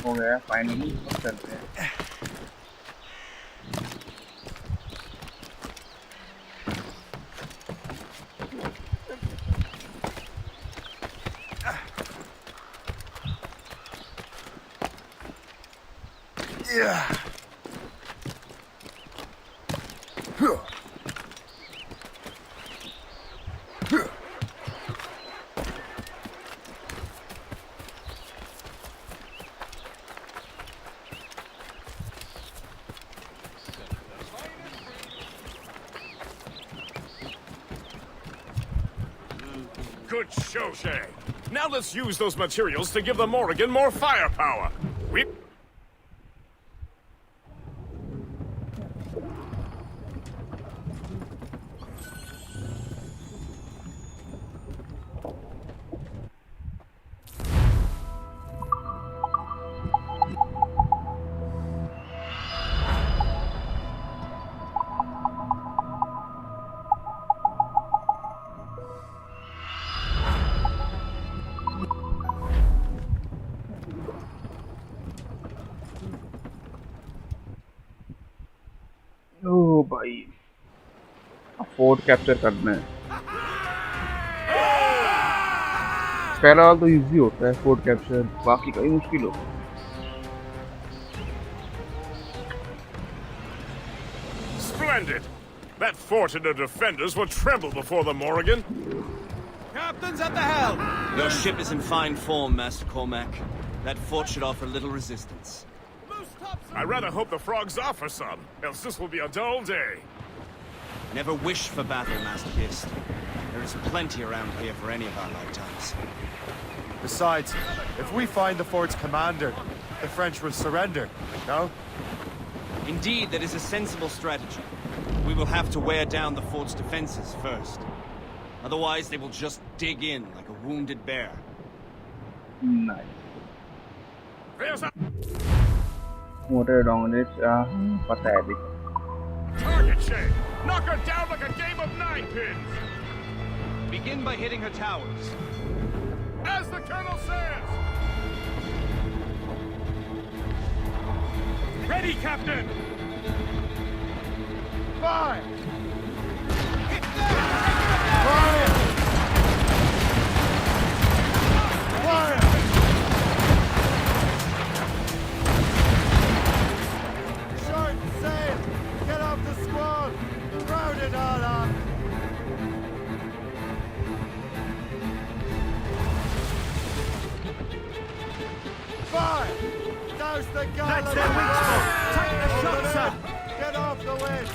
हो गया फाइनली। चलते हैं। Good show, Shay. Now let's use those materials to give the Morrigan more firepower. We... ओ भाई फोर्ट कैप्चर करना है। पहला वाला तो इजी होता है फोर्ट कैप्चर, बाकी कई मुश्किल होता है। Splendid! That fort and the defenders will tremble before the Morrigan. Captain's at the helm! Your ship is in fine form, Master 𝒜𝑀💟. That fort should offer little resistance. I rather hope the frogs offer some, else this will be a dull day. Never wish for battle, Master Gist. There is plenty around here for any of our lifetimes. Besides, if we find the fort's commander, the French will surrender, no? Indeed, that is a sensible strategy. We will have to wear down the fort's defenses first. Otherwise, they will just dig in like a wounded bear. Nice. Water dominance, पता है अभी। Target, Shay! Knock her down like a game of 9 pins! Begin by hitting her towers. As the Colonel says! Ready, Captain! Fire! Fire! Fire! Short sail! Get off the squall! Round it all up! Fire! Douse the gun! That's their weak spot! Take the shot, sir! Get off the wind!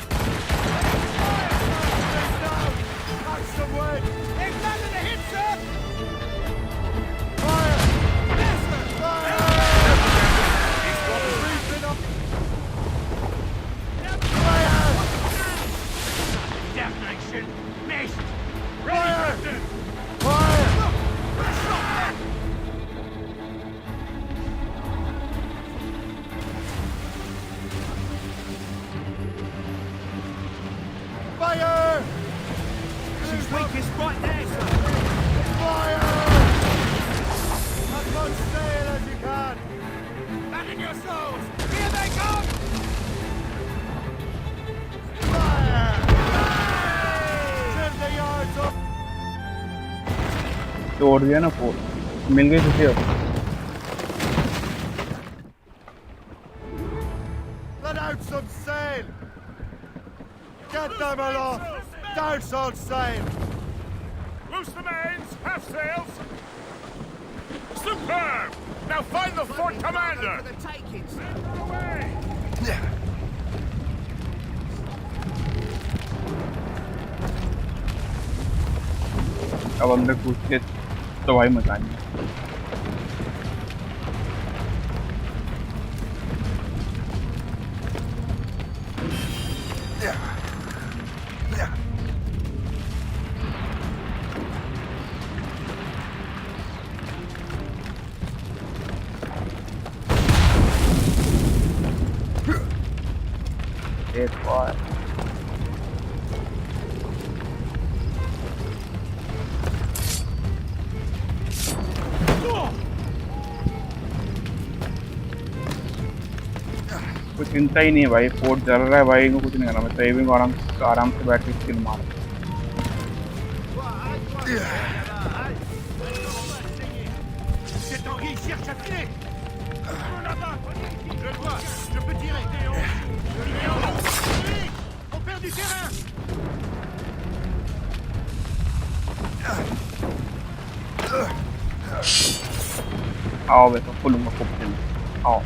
Down! Catch some wind! They've landed a hit, sir! Fire! Yes, sir! Fire! Reefing up! Fire! Damnation! Missed! Fire! Fire! Fire! She's weakest right there, sir! Fire! As much sail as you can! Back in your souls! Here they come! Fire! Trim the yards up! तोड़ दिया ना fort, मिल गई किसी अब। Let out some sail! Get them aloft! Douse all sail! Loose the mains! Half sails! Superb! Now find the fort commander! For the taking, sir! Send her away! अब अंदर घुस के तबाही मचानी है। एक बार कोई चिंता ही नहीं है भाई, फोर्ट जल रहा है भाई, को कुछ नहीं करना, मैं सेविंग आराम से बैठ के स्किल मार। Je vois, je peux tirer. On perd du terrain. आओ बेटा, फुल मकुब आओ।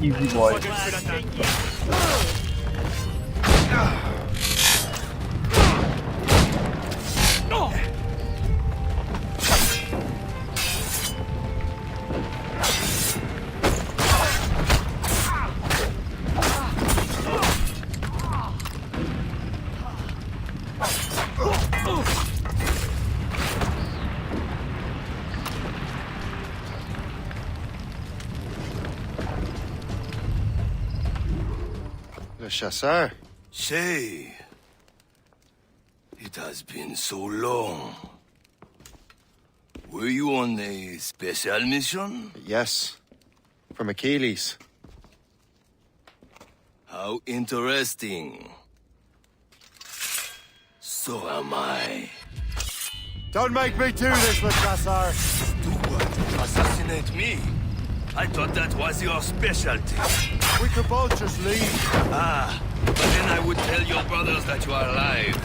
Easy boy. Le chasseur. Shay, it has been so long. Were you on a special mission? Yes, from Achilles. How interesting. So am I. Don't make me do this, Le Chasseur. Do what? Assassinate me? I thought that was your specialty. We could both just leave. Ah, but then I would tell your brothers that you are alive.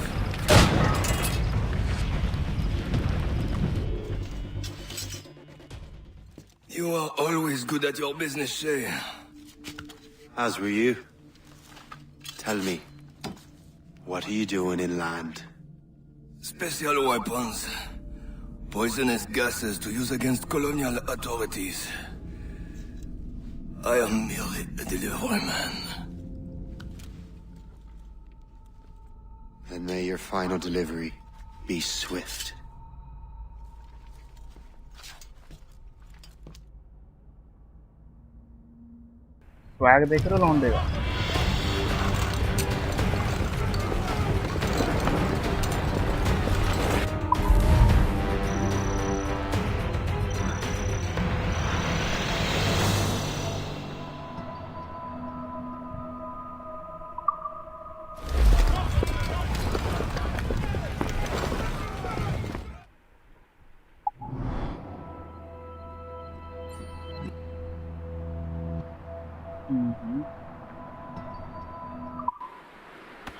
You are always good at your business, Shay. As were you. Tell me, what are you doing inland? Special weapons. Poisonous gases to use against colonial authorities. I am merely a delivery man. Then may your final delivery be swift. Swag देख रहे हो लौंडे का?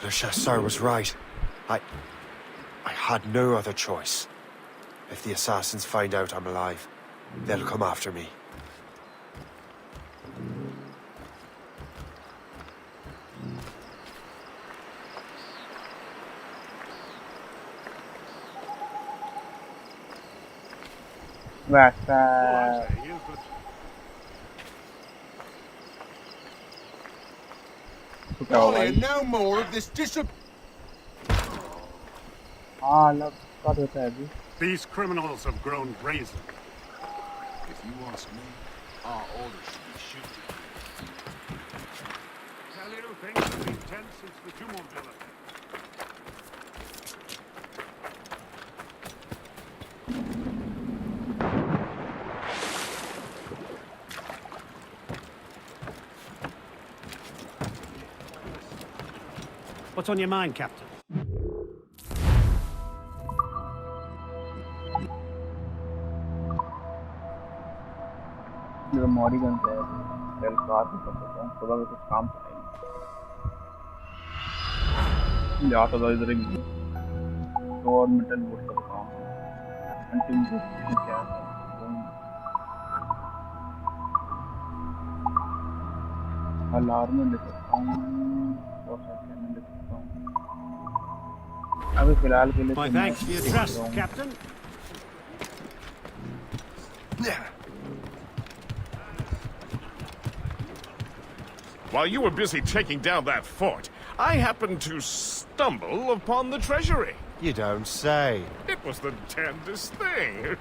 Le Chasseur was right. I had no other choice. If the assassins find out I'm alive, they'll come after me. No more of this These criminals have grown brazen. If you ask me, our orders should be shooting. Tell you, things have been tense since the 𝒠𝒻𝒟 affair. What's on your mind, Captain? मेरा मॉडी gun है, cell car भी कर सकता हूँ, सुबह में कुछ काम तो नहीं। जाता था इधर एक और मेटल बोर्ड का काम है, अंतिम क्या है? अलार्म ले सकता हूँ और कैनन ले सकता हूँ अभी फिलहाल के लिए My तो मैं thanks for your देख trust, रहा हूँ Captain. While you were busy taking down that fort, I happened to stumble upon the treasury. You don't say. It was the damnedest thing.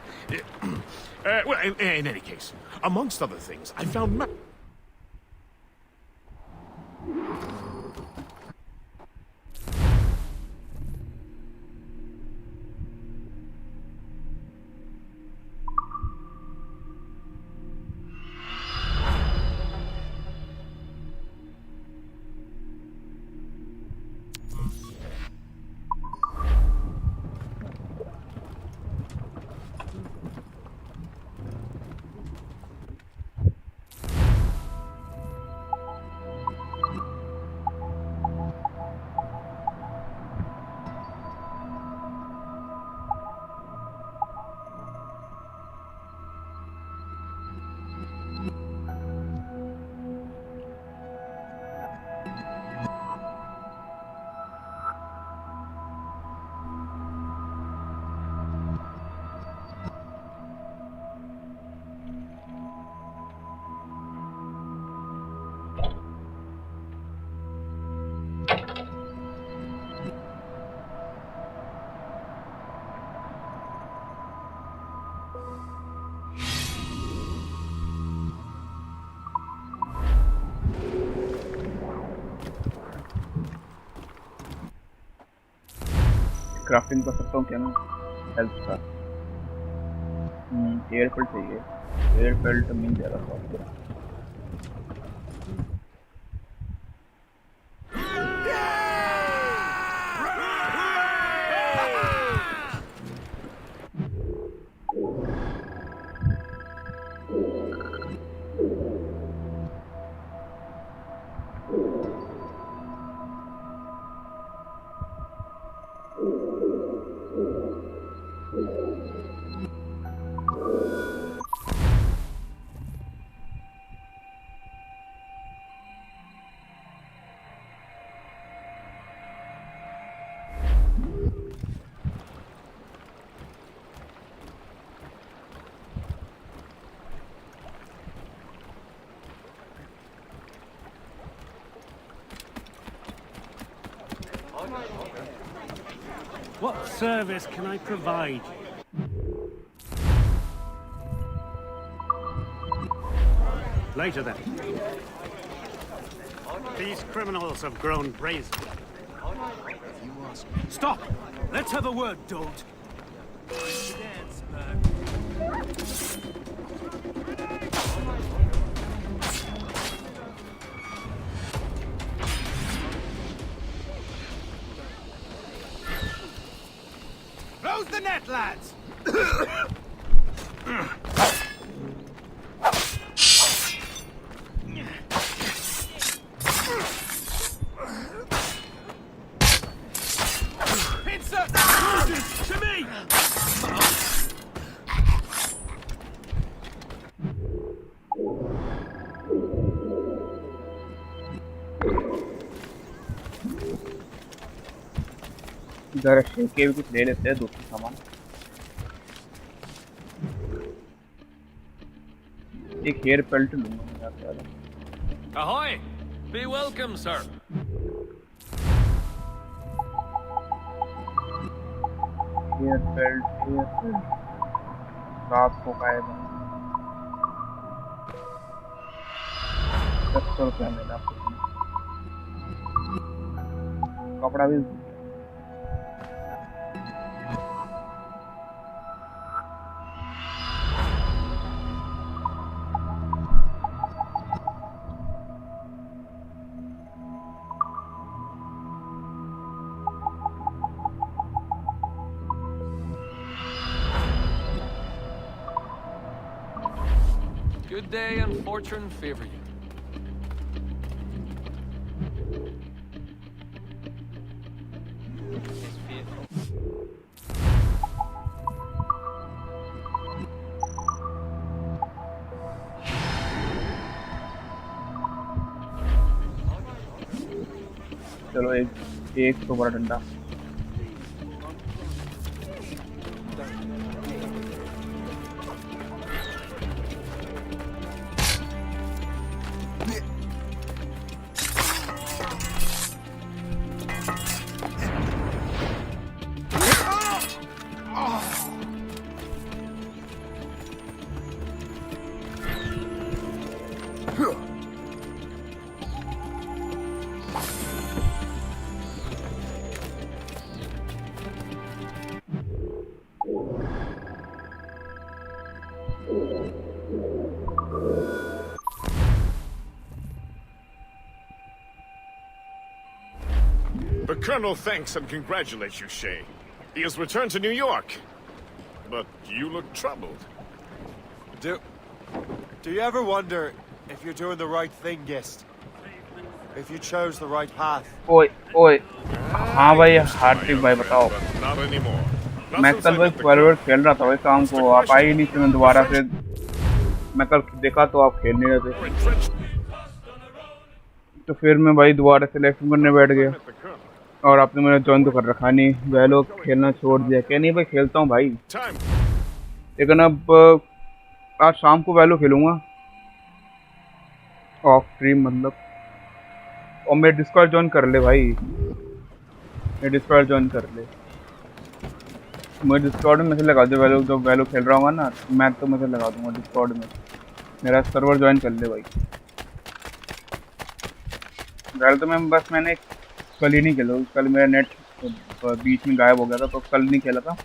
Well, in any case, amongst other things, I found... crafting कर सकता हूँ क्या मैं health का air peeled चाहिए air peeled मिल जाएगा तो What service can I provide? Later then. These criminals have grown brazen. Stop! Let's have a word, Don't. Close the net, lads! To me! जरा शेक के भी कुछ ले लेते हैं दूसरा सामान एक हेयर पेल्ट लूंगा मैं Ahoy! Be welcome, sir. हेयर पेल्ट रात को का है 700 रुपया मिला कपड़ा भी Good day and fortune favor you. चलो एक तो बड़ा डंडा The Colonel thanks and congratulates you, Shay. He has returned to New York. But you look troubled. Do you ever wonder if you're doing the right thing, Gist? If you chose the right path? ओए हाँ भाई हार्दिक भाई बताओ Not anymore. मैं कल भाई forward खेल रहा था भाई शाम को आप आई नहीं थी मैं दोबारा से मैं कल देखा तो आप खेल नहीं रहे थे तो फिर मैं भाई दोबारा सिलेक्शन करने बैठ गया और आपने मेरा ज्वाइन तो कर रखा नहीं वैलो खेलना छोड़ दिया क्या नहीं भाई खेलता हूँ भाई लेकिन अब आज शाम को वैलो खेलूंगा ऑफ स्ट्रीम मतलब और मेरे डिस्कॉर्ड ज्वाइन कर ले भाई मेरे डिस्कॉर्ड ज्वाइन कर ले मुझे डिस्कॉर्ड में मैसेज लगा दो वैलो जब वैलो खेल रहा हूँ ना मैं तो मैसेज लगा दूंगा डिस्कॉर्ड में मेरा सर्वर ज्वाइन कर ले भाई वैलो तो मैंने कल ही नहीं खेला कल मेरा नेट बीच में गायब हो गया था तो कल नहीं खेला था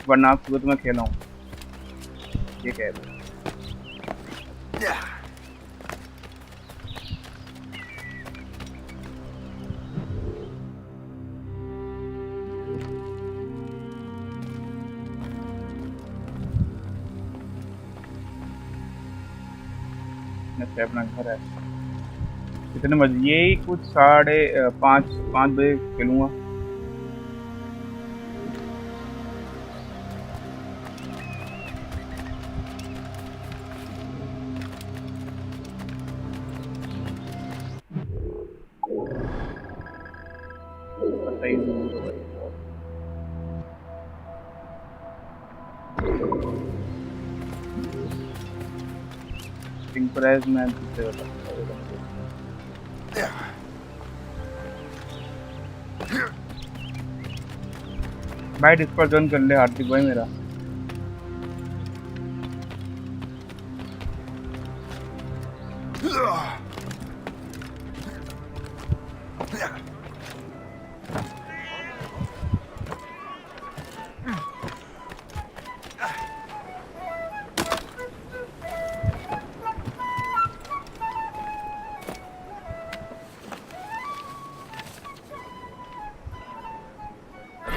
वरना आप सुबह तो मैं खेला हूँ ये कह रहे अपना घर है कितने बजे यही कुछ 5:30 बजे खेलूंगा पता ही नहीं प्राइस में भाई डिस्कॉर्ड ज्वाइन कर ले हार्दिक भाई मेरा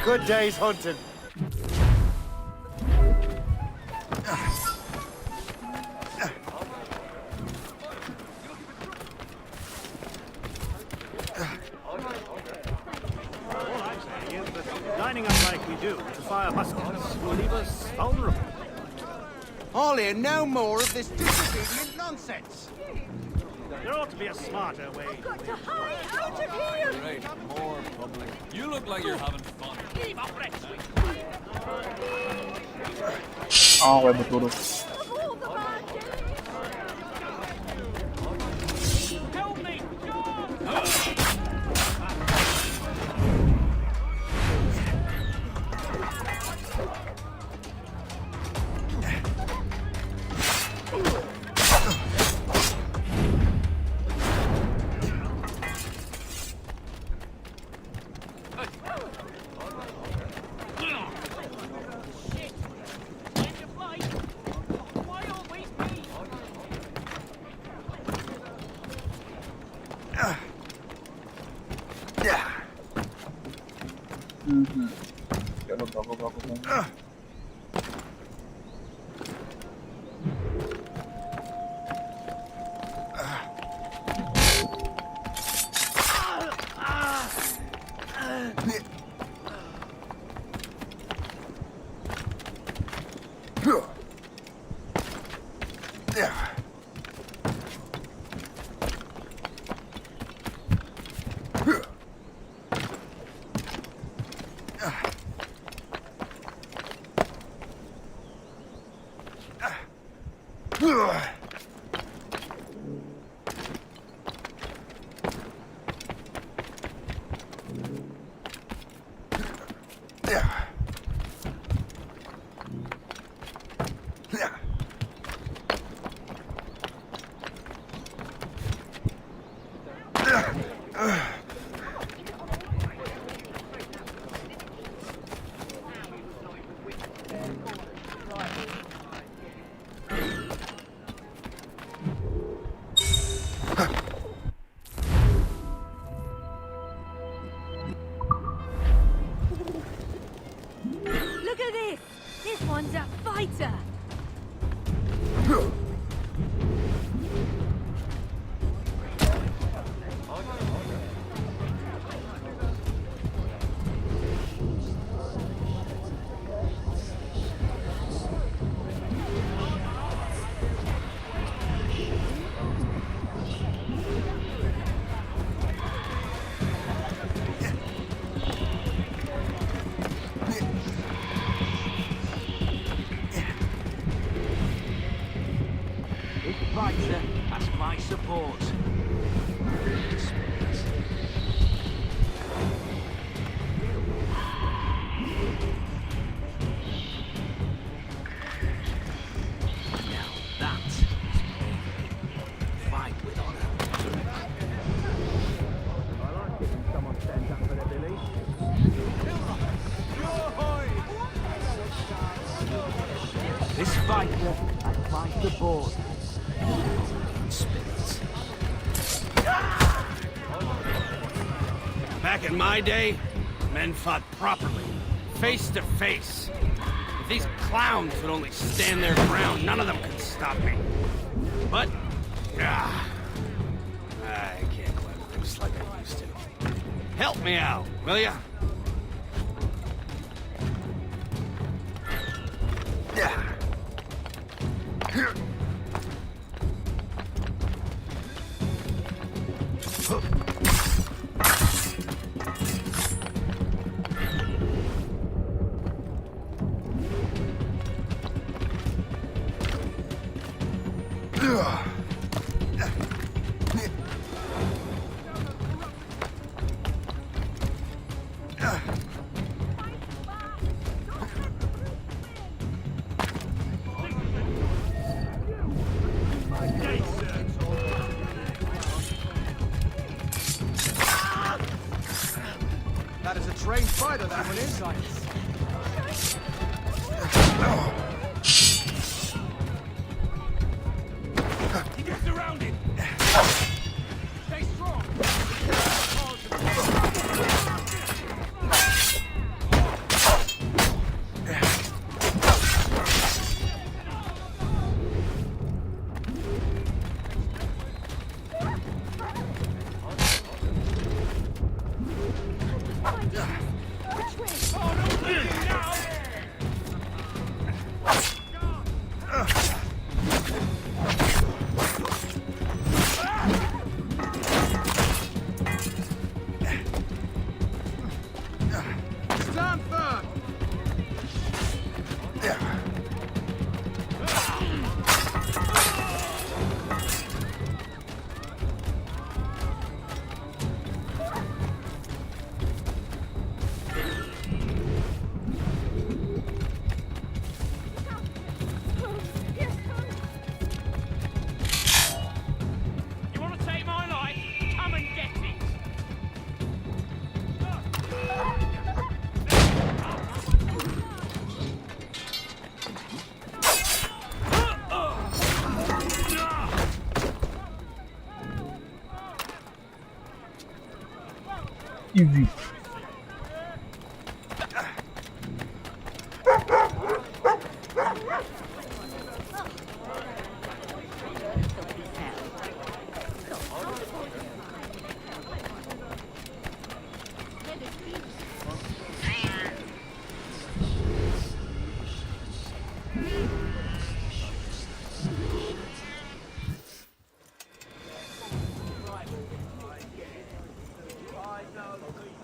Good day's hunting. Lining up like we do to fire muskets will leave us vulnerable. I'll hear no more of this disobedient nonsense. There ought to be a smarter way. We've got to hurry out of here! Great, more public. You look like you're having fun. भाई बतूरो चलो भागो भागो Look at this! This one's a fighter! Fighter has my support. Now that is bravery. Fight with honor. I like it when someone stands up for their beliefs. This fighter has my support. Back in my day, men fought properly, face to face. If these clowns would only stand their ground, none of them could stop me. But, I can't climb roofs like I used to. Help me out, will ya? That is a trained fighter, that one is. He gets surrounded. Stay strong. Easy.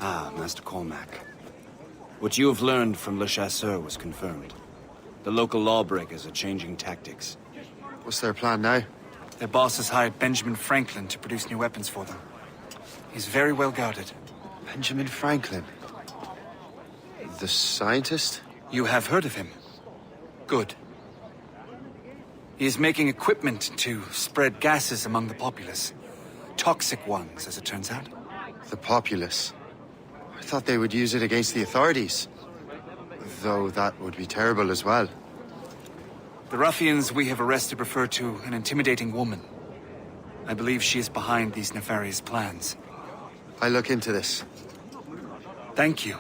Ah, Master Cormac. What you have learned from Le Chasseur was confirmed. The local lawbreakers are changing tactics. What's their plan now? Their boss has hired Benjamin Franklin to produce new weapons for them. He's very well guarded. Benjamin Franklin? The scientist? You have heard of him? Good. He is making equipment to spread gases among the populace. Toxic ones, as it turns out. The populace? I thought they would use it against the authorities. Though that would be terrible as well. The ruffians we have arrested refer to an intimidating woman. I believe she is behind these nefarious plans. I'll look into this. Thank you.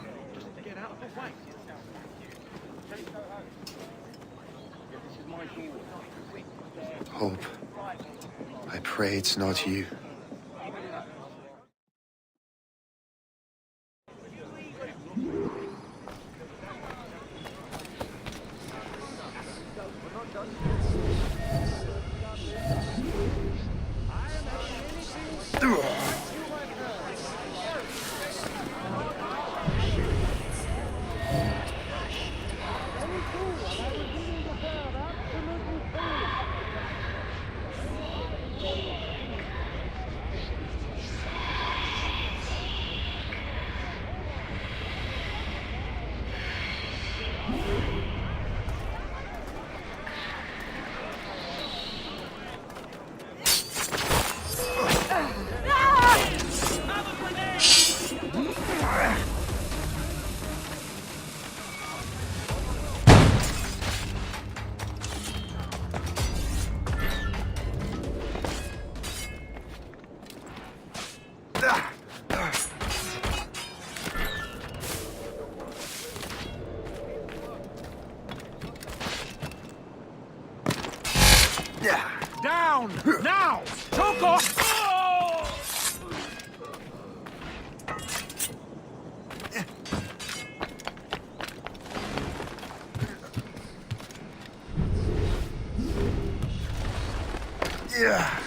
Hope. I pray it's not you. Down! Now! Choke off! Yeah.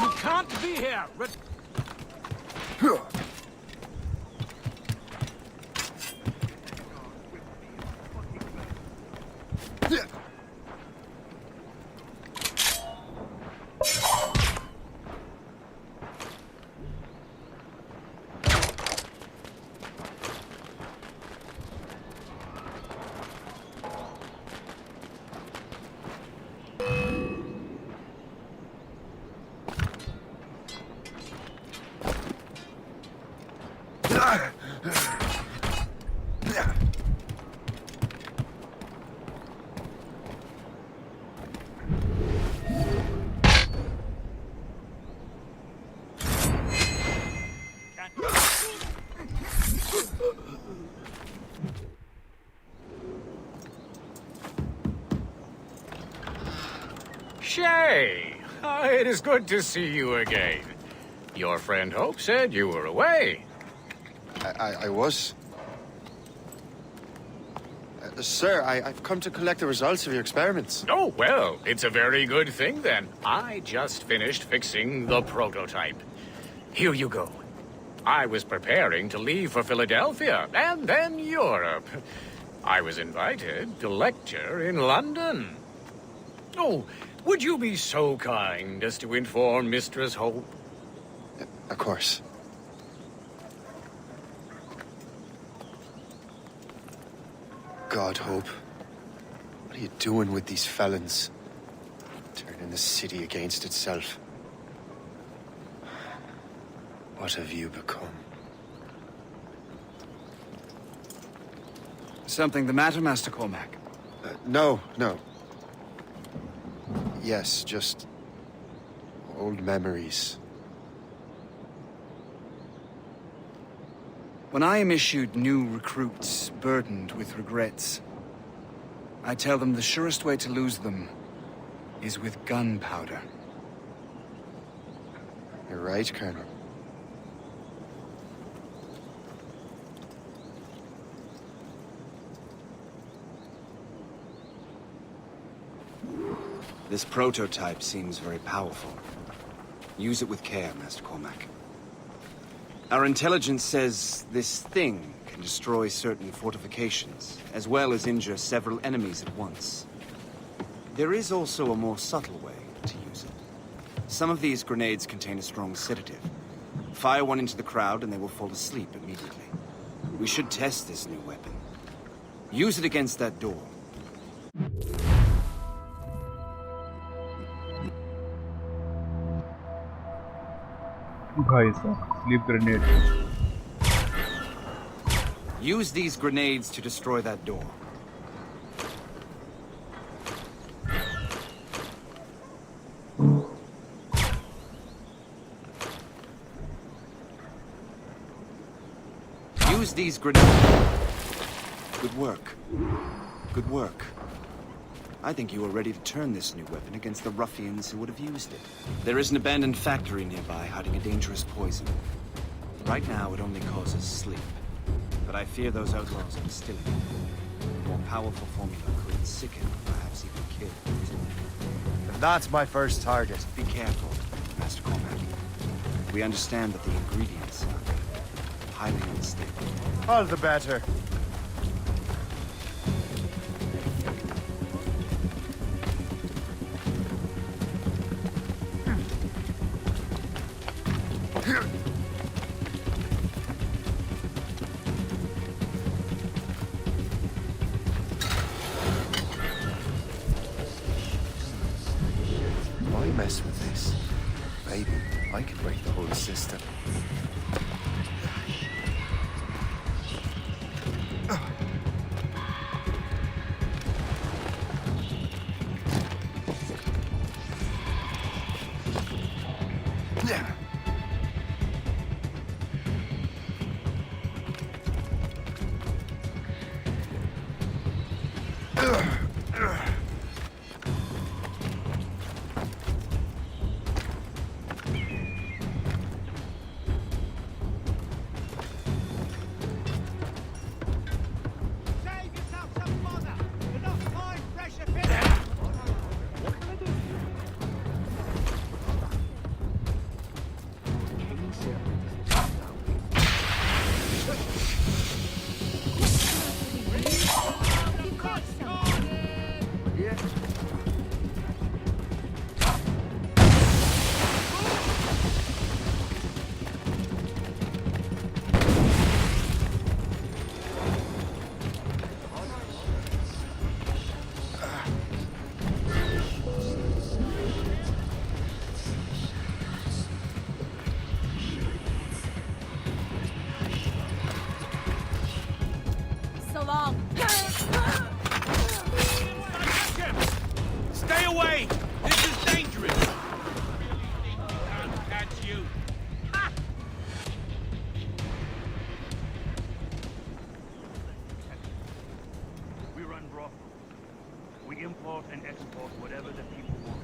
You can't be here! Shay! It is good to see you again. Your friend Hope said you were away. I was. Sir, I've come to collect the results of your experiments. Oh, well, it's a very good thing then. I just finished fixing the prototype. Here you go. I was preparing to leave for Philadelphia and then Europe. I was invited to lecture in London. Oh, would you be so kind as to inform Mistress Hope? Of course. God, Hope. What are you doing with these felons? Turning the city against itself. What have you become? Something the matter, Master Cormac? No. Yes, just old memories. When I am issued new recruits burdened with regrets, I tell them the surest way to lose them is with gunpowder. You're right, Colonel. This prototype seems very powerful. Use it with care, Master Cormac. Our intelligence says this thing can destroy certain fortifications, as well as injure several enemies at once. There is also a more subtle way to use it. Some of these grenades contain a strong sedative. Fire one into the crowd and they will fall asleep immediately. We should test this new weapon. Use it against that door. भाई साहब, sleep grenade. Use these grenades to destroy that door. Use these grenades. Good work. Good work. I think you are ready to turn this new weapon against the ruffians who would have used it. There is an abandoned factory nearby hiding a dangerous poison. Right now, it only causes sleep. But I fear those outlaws are distilling it. A more powerful formula could sicken, perhaps even kill. And that's my first target. Be careful, Master Cormac. We understand that the ingredients are highly unstable. All the better. Why mess with this? Maybe I can break the whole system. Stay away! This is dangerous! Can't catch you! Ha! We run brothels. We import and export whatever the people want.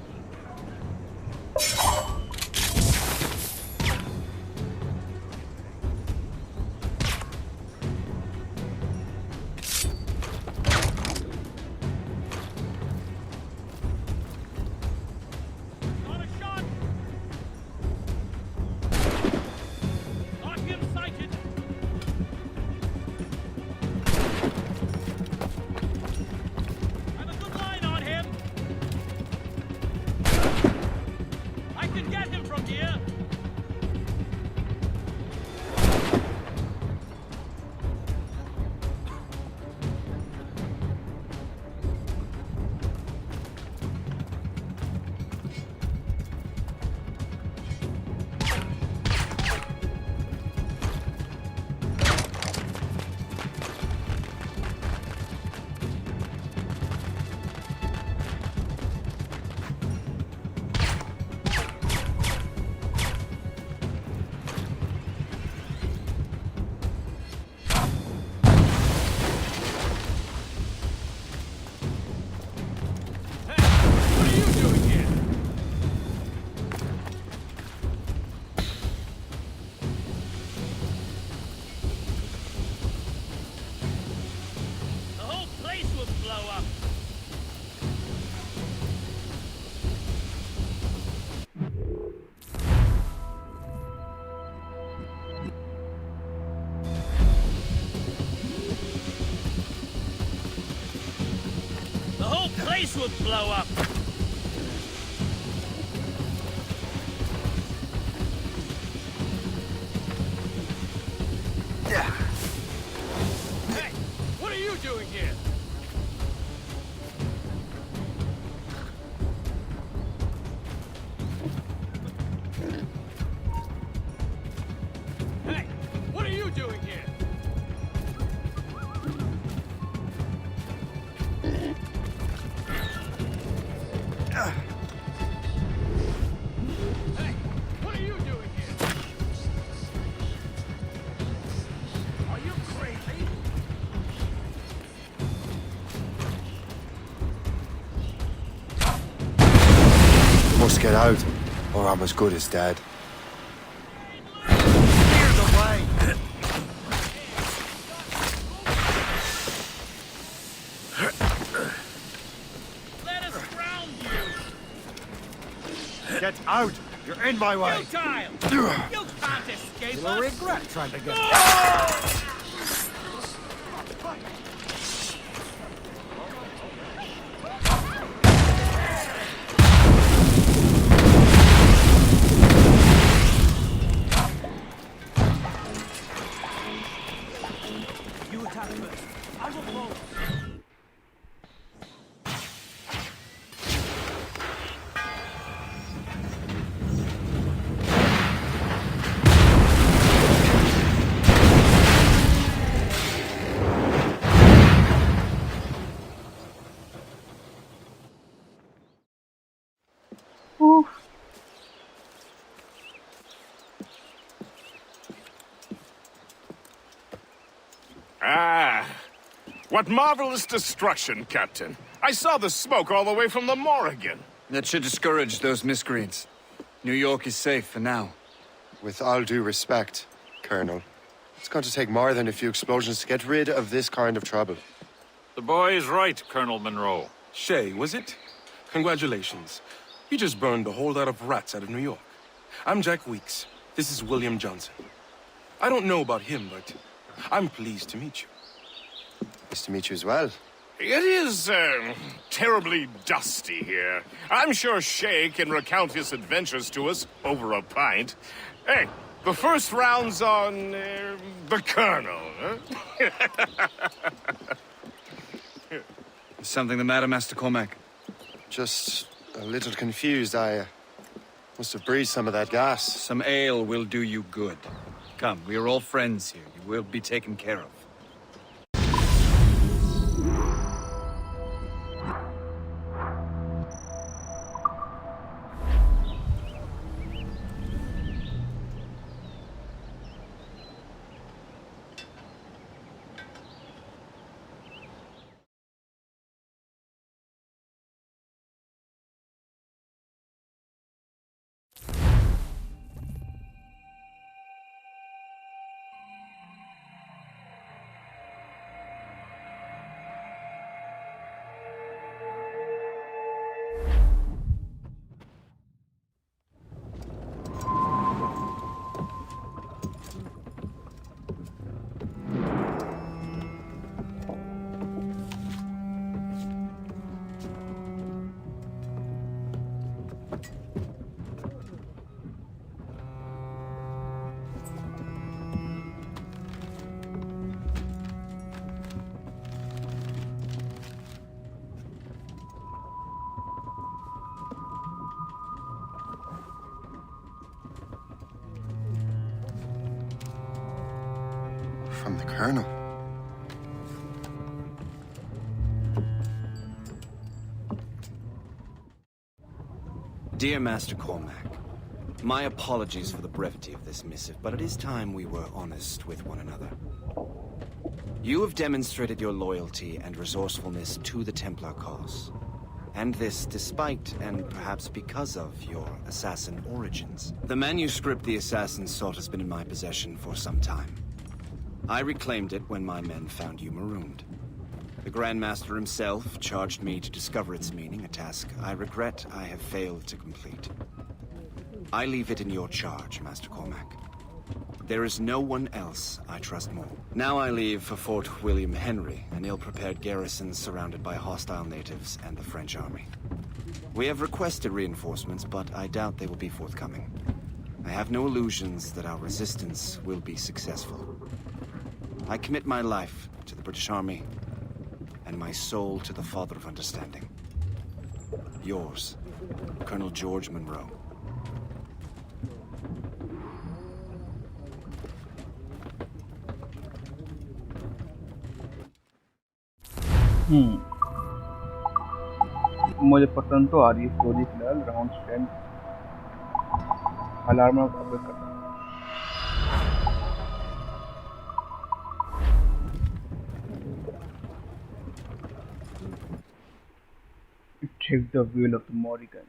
This will blow up. Hey, what are you doing here? Hey, what are you doing here? Hey, what are you doing here? Are you crazy? Must get out, or I'm as good as dead. Clear the way! Let us ground you! Get out! You're in my way! Futile! You can't escape You'll us! regret trying to get... You attack first. I will follow. Ah, what marvelous destruction, Captain. I saw the smoke all the way from the Morrigan. That should discourage those miscreants. New York is safe for now. With all due respect, Colonel, it's going to take more than a few explosions to get rid of this kind of trouble. The boy is right, Colonel Monroe. Shay, was it? Congratulations. You just burned a whole lot of rats out of New York. I'm Jack Weeks. This is William Johnson. I don't know about him, but I'm pleased to meet you. Nice to meet you as well. It is, terribly dusty here. I'm sure Shay can recount his adventures to us over a pint. Hey, the first round's on, the Colonel, huh? Is something the matter, Master Cormac? Just a little confused. I must have breathed some of that gas. Some ale will do you good. Come, we are all friends here. You will be taken care of. From the Colonel. Dear Master Cormac, my apologies for the brevity of this missive, but it is time we were honest with one another. You have demonstrated your loyalty and resourcefulness to the Templar cause. And this despite, and perhaps because of, your assassin origins. The manuscript the assassin sought has been in my possession for some time. I reclaimed it when my men found you marooned. The Grand Master himself charged me to discover its meaning, a task I regret I have failed to complete. I leave it in your charge, Master Cormac. There is no one else I trust more. Now I leave for Fort William Henry, an ill-prepared garrison surrounded by hostile natives and the French army. We have requested reinforcements, but I doubt they will be forthcoming. I have no illusions that our resistance will be successful. I commit my life to the British Army, and my soul to the Father of Understanding. Yours, Colonel George Monroe. मुझे पसंद तो आ रही है story फिलहाल round strength alarm update करता हूँ। Take the wheel of the Morrigan.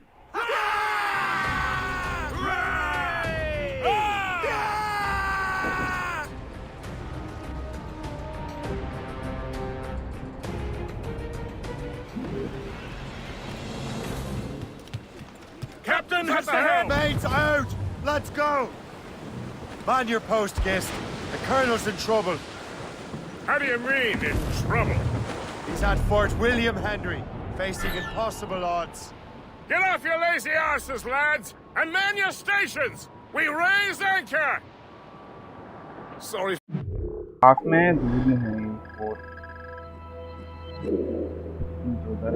Captain, at the helm! Mates, out! Let's go! Man your post, Gist. The Colonel's in trouble. How do you mean, in trouble? He's at Fort William Henry, facing impossible odds. Get off your lazy arses, lads, and man your stations! We raise anchor! Sorry. हाथ में दूर में है fort उधर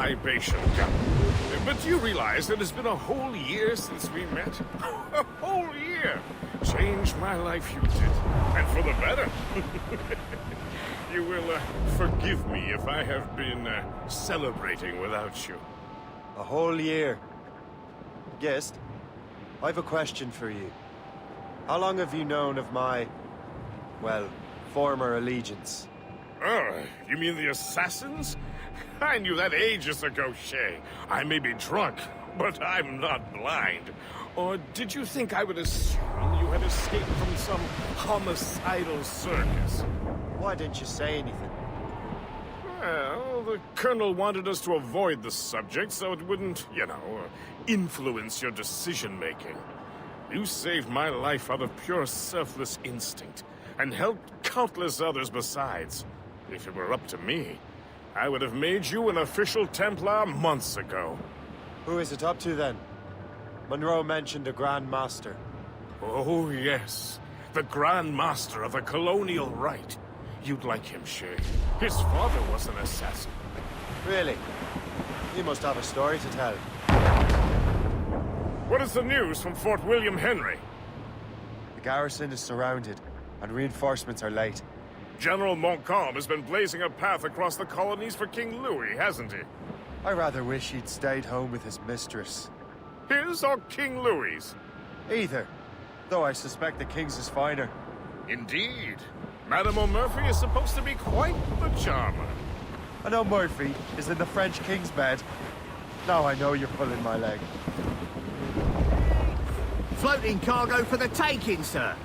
Libation, Captain. But do you realize that it's been a whole year since we met? A whole year! Changed my life, you did. And for the better. You will forgive me if I have been celebrating without you. A whole year. Gist, I've a question for you. How long have you known of my, well, former allegiance? Oh, you mean the assassins? I knew that ages ago, Shay. I may be drunk, but I'm not blind. Or did you think I would assume you had escaped from some homicidal circus? Why didn't you say anything? Well, the Colonel wanted us to avoid the subject so it wouldn't, influence your decision-making. You saved my life out of pure selfless instinct, and helped countless others besides. If it were up to me, I would have made you an official Templar months ago. Who is it up to, then? Monroe mentioned a Grand Master. Oh, yes. The Grand Master of the colonial rite. You'd like him, Shay. His father was an assassin. Really? He must have a story to tell. What is the news from Fort William Henry? The garrison is surrounded, and reinforcements are late. General Montcalm has been blazing a path across the colonies for King Louis, hasn't he? I rather wish he'd stayed home with his mistress. His or King Louis's? Either, though I suspect the king's is finer. Indeed. Madame O'Murphy is supposed to be quite the charmer. I know Murphy is in the French king's bed. Now I know you're pulling my leg. Floating cargo for the taking, sir.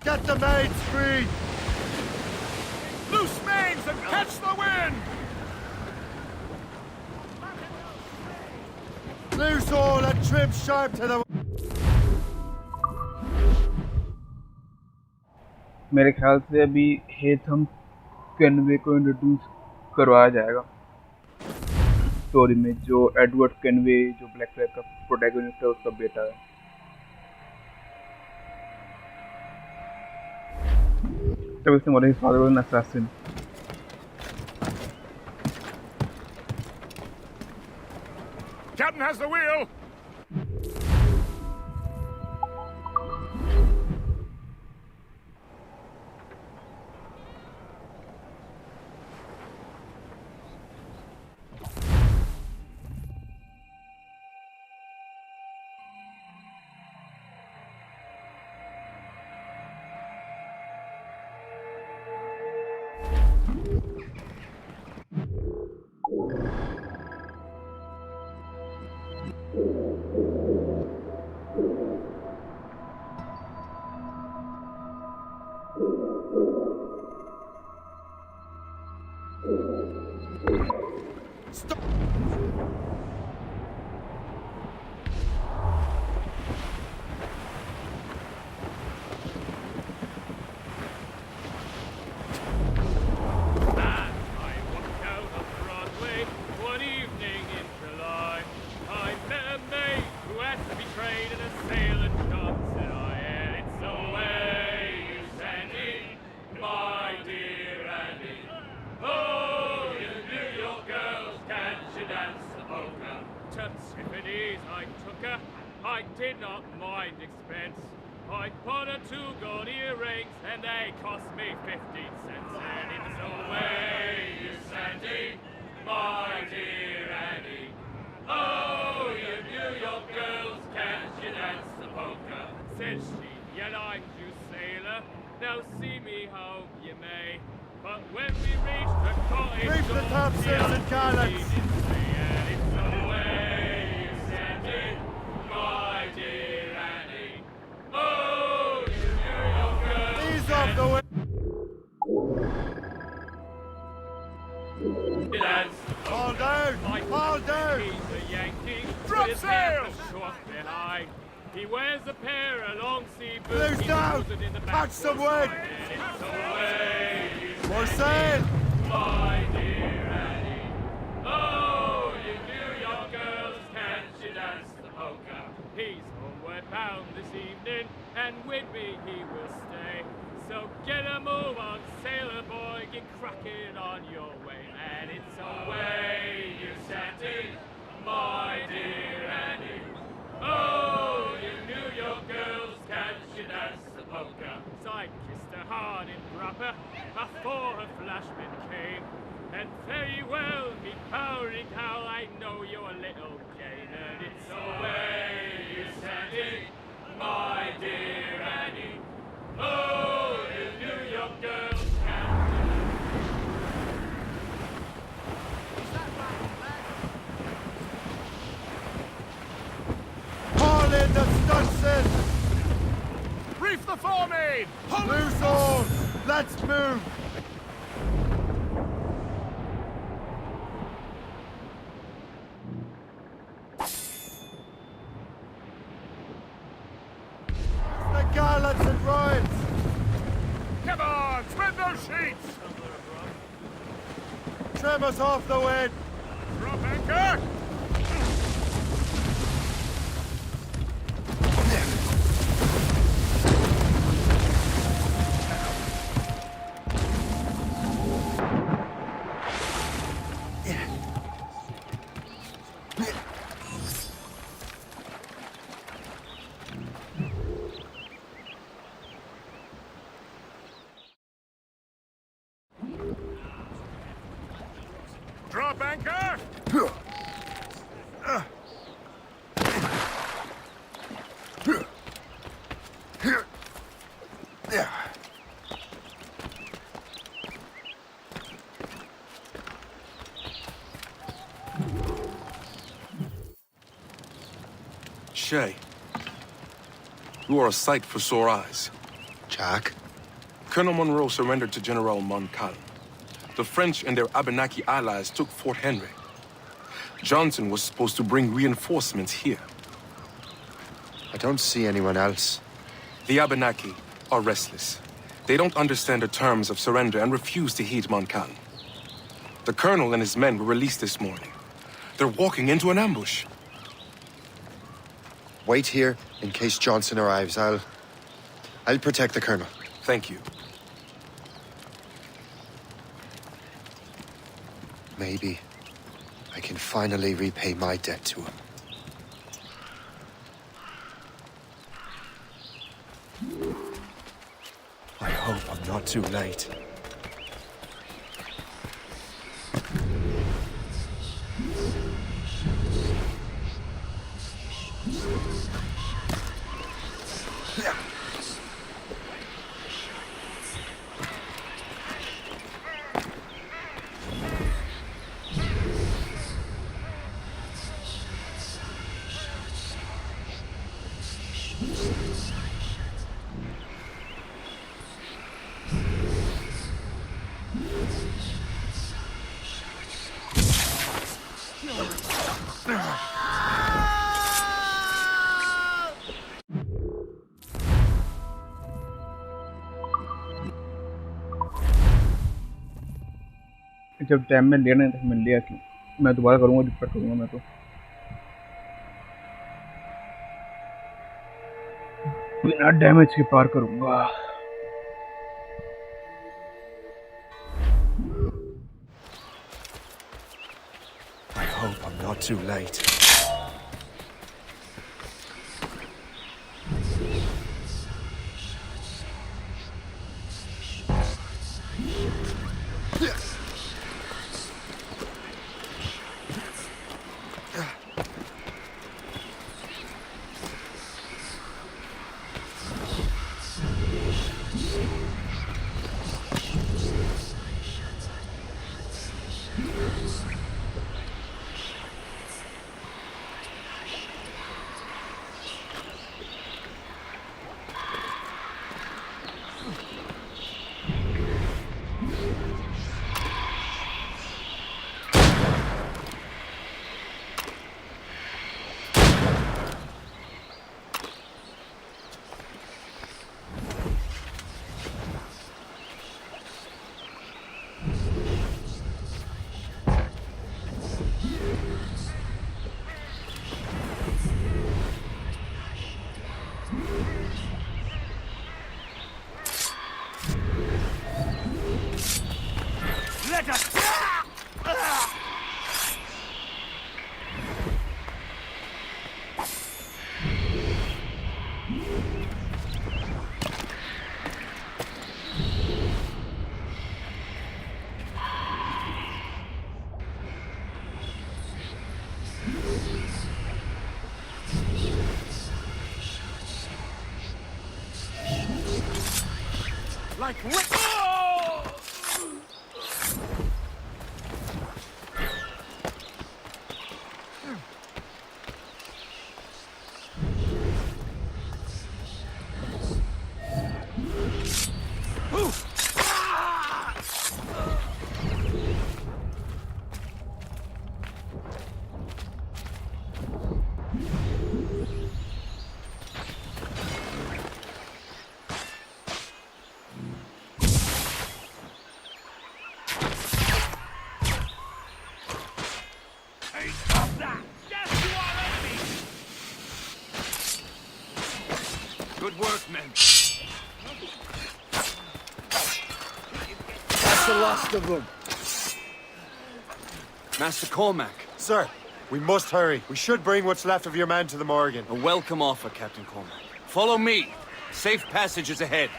Get the mates free! Loose mains and catch the wind! Loose all and trim sharp to the... मेरे ख्याल से अभी हेथम केनवे को introduce करवाया जाएगा story में, जो Edward केनवे जो ब्लैक फ्लैग का प्रोटैगनिस्ट है उसका बेटा है। Questa vorrei fare un assassin. Captain has the wheel! I did not mind expense. I bought her 2 gold earrings and they cost me 15 cents. And it's away, you Sandy, my dear Annie. Oh, you New York girls, can't you dance the polka? Says she, yet I'm you sailor, now see me how you may. But when we reached the cottage, reef the topsails and gallants. And it's away, you Sandy, my dear Annie. Oh, you New York girls. Ease off the way. Fall down! Fall down! He's a Yankee. Drop sails! Behind. He wears a pair of long sea boots. Blues down! Catch some wind! More sail! My dear Annie. Oh, you New York girls, can't you dance the polka? He's homeward bound this evening, and with me he will stay. So get a move on, sailor boy, get cracking on your way, man. It's away, you Sandy, my dear Annie. Oh, you New York girls, can't you dance the polka? So I kissed her hard in proper, before her flashman came. And very well, me powering how I know you're a little Jane. And it's away, you Sandy, my dear Annie. Oh, you New York girls, can't you Haul in the stunsail! Reef the foremain! Loose all! Let's move! The gallants and royals! Come on, spread those sheets! Trim us off the wind! Drop anchor! Drop anchor! Shay, you are a sight for sore eyes. Jack? Colonel Monroe surrendered to General Montcalm. The French and their Abenaki allies took Fort Henry. Johnson was supposed to bring reinforcements here. I don't see anyone else. The Abenaki are restless. They don't understand the terms of surrender and refuse to heed Montcalm. The colonel and his men were released this morning. They're walking into an ambush. Wait here in case Johnson arrives. I'll protect the colonel. Thank you. Maybe I can finally repay my debt to him. I hope I'm not too late. जब time में लेना है तो मैं लिया क्यों? मैं दोबारा करूँगा, रिपोर्ट करूँगा मैं तो। बिना डैमेज के पार करूँगा। I hope I'm not too late. Like good work, men. That's the last of them. Master Cormac. Sir, we must hurry. We should bring what's left of your men to the Morgan. A welcome offer, Captain Cormac. Follow me. Safe passage is ahead.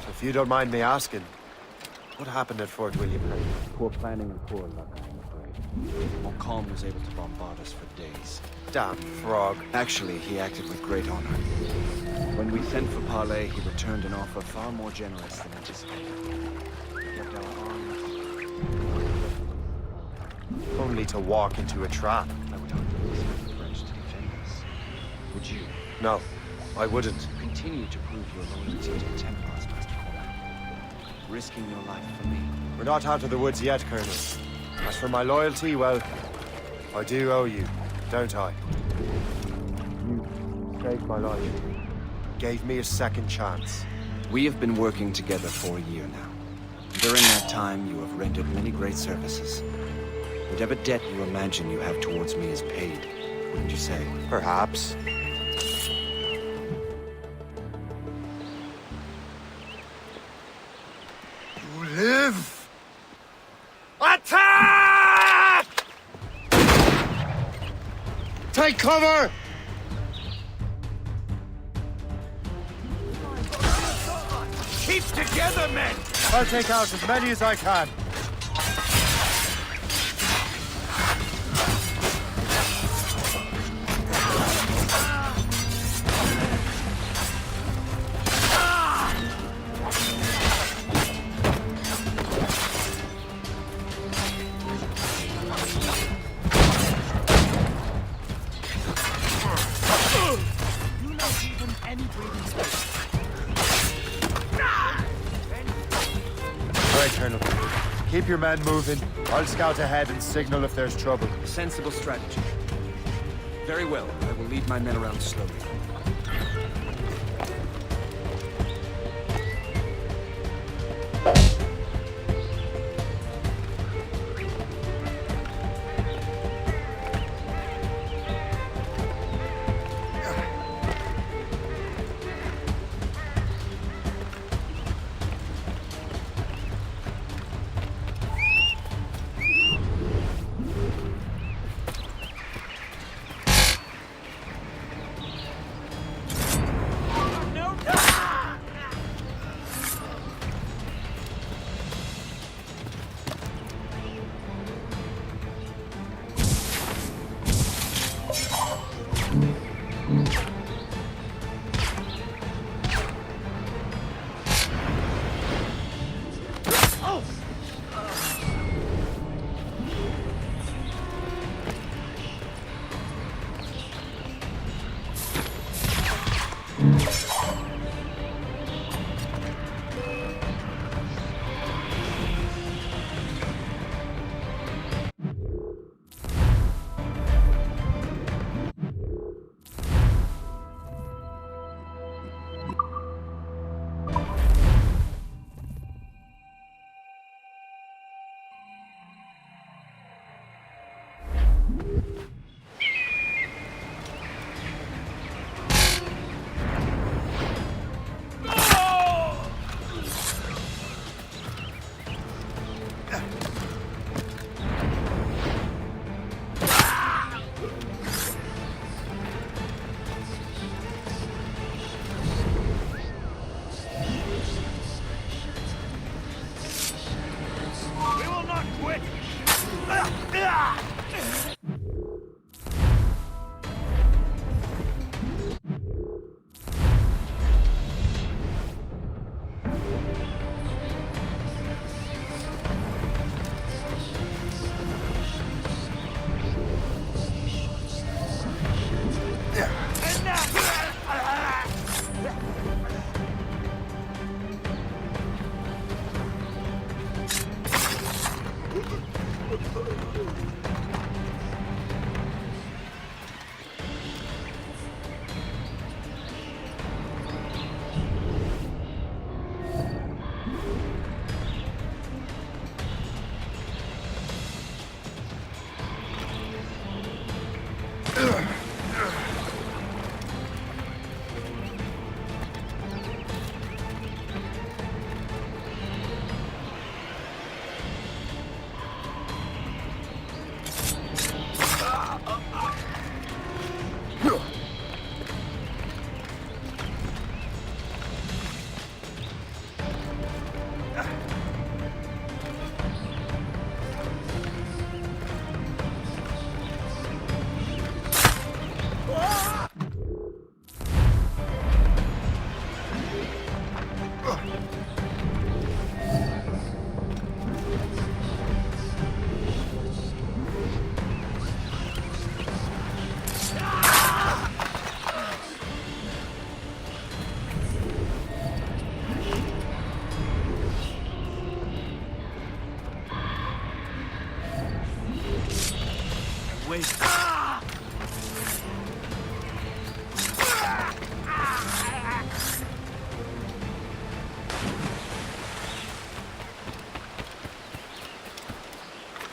If you don't mind me asking, what happened at Fort William? Poor planning and poor luck, I'm afraid. Montcalm was able to bombard us for days. Damn frog. Actually, he acted with great honor. When we sent for parley, he returned an offer far more generous than anticipated. He kept our arms. Only to walk into a trap. I would hardly expect the French to defend us. Would you? No, I wouldn't. Continue to prove your loyalty to the Templars, Master Cormac. Risking your life for me. We're not out of the woods yet, Colonel. As for my loyalty, well, I do owe you, don't I? You saved my life. Gave me a second chance. We have been working together for a year now. During that time, you have rendered many great services. Whatever debt you imagine you have towards me is paid, wouldn't you say? Perhaps. Take cover! Keep together, men! I'll take out as many as I can. Keep your men moving. I'll scout ahead and signal if there's trouble. Sensible strategy. Very well. I will lead my men around slowly.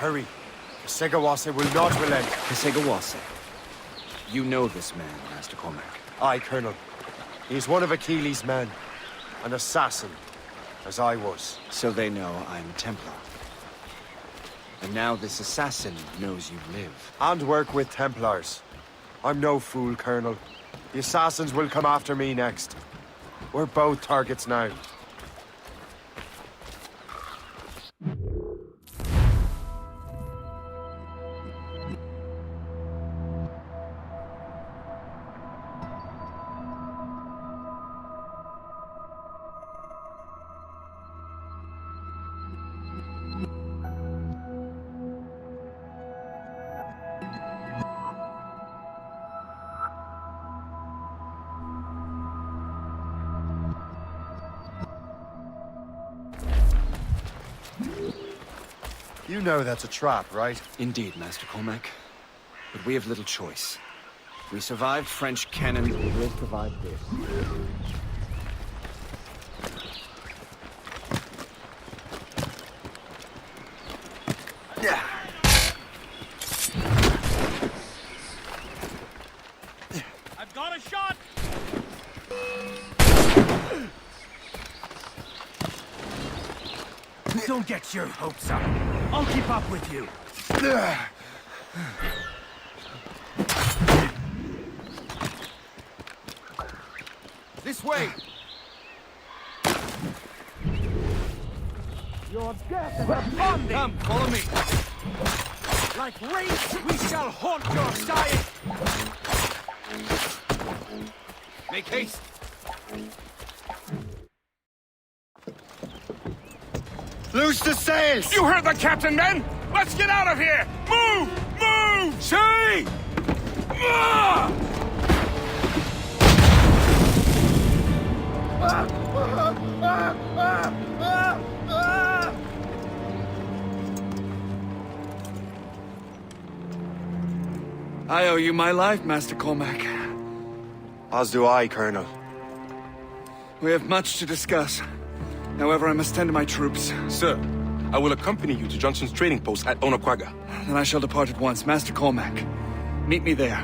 Hurry. 𝒂𝓁𝒂𝓁 will not relent. 𝒂𝓁𝒂𝓁. You know this man, Master Cormac. Aye, Colonel. He is one of Achilles' men. An assassin, as I was. So they know I'm Templar. And now this assassin knows you live. And work with Templars. I'm no fool, Colonel. The assassins will come after me next. We're both targets now. You know that's a trap, right? Indeed, Master Cormac. But we have little choice. We survived French cannon, we will survive this. I've got a shot! Don't get your hopes up. I'll keep up with you. This way! Your death is upon thee! Come, follow me! Like wraiths, we shall haunt your side! Make haste! Loose the sails! You heard the captain, men! Let's get out of here! Move! Move! See! I owe you my life, Master Cormac. As do I, Colonel. We have much to discuss. However, I must tend to my troops. Sir, I will accompany you to Johnson's trading post at Onondaga. Then I shall depart at once. Master Cormac, meet me there.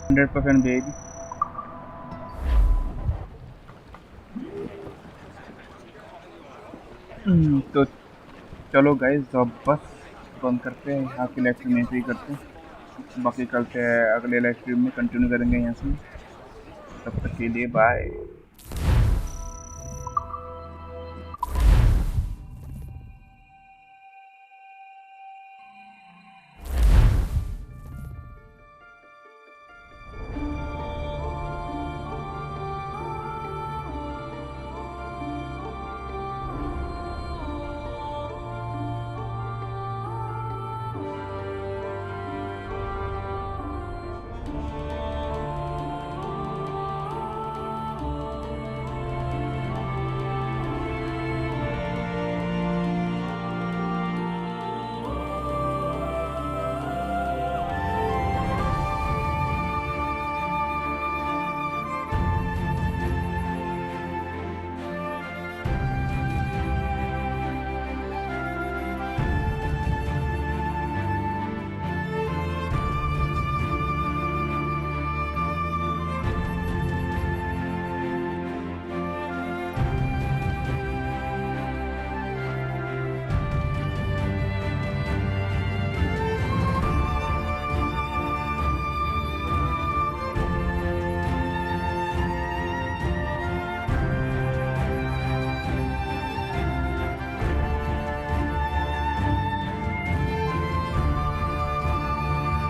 100% baby. तो चलो guys अब बस बंद करते हैं, यहाँ की live stream entry करते हैं, बाकी करते हैं अगले लाइव स्ट्रीम में कंटिन्यू करेंगे यहाँ से। तब तक के लिए बाय।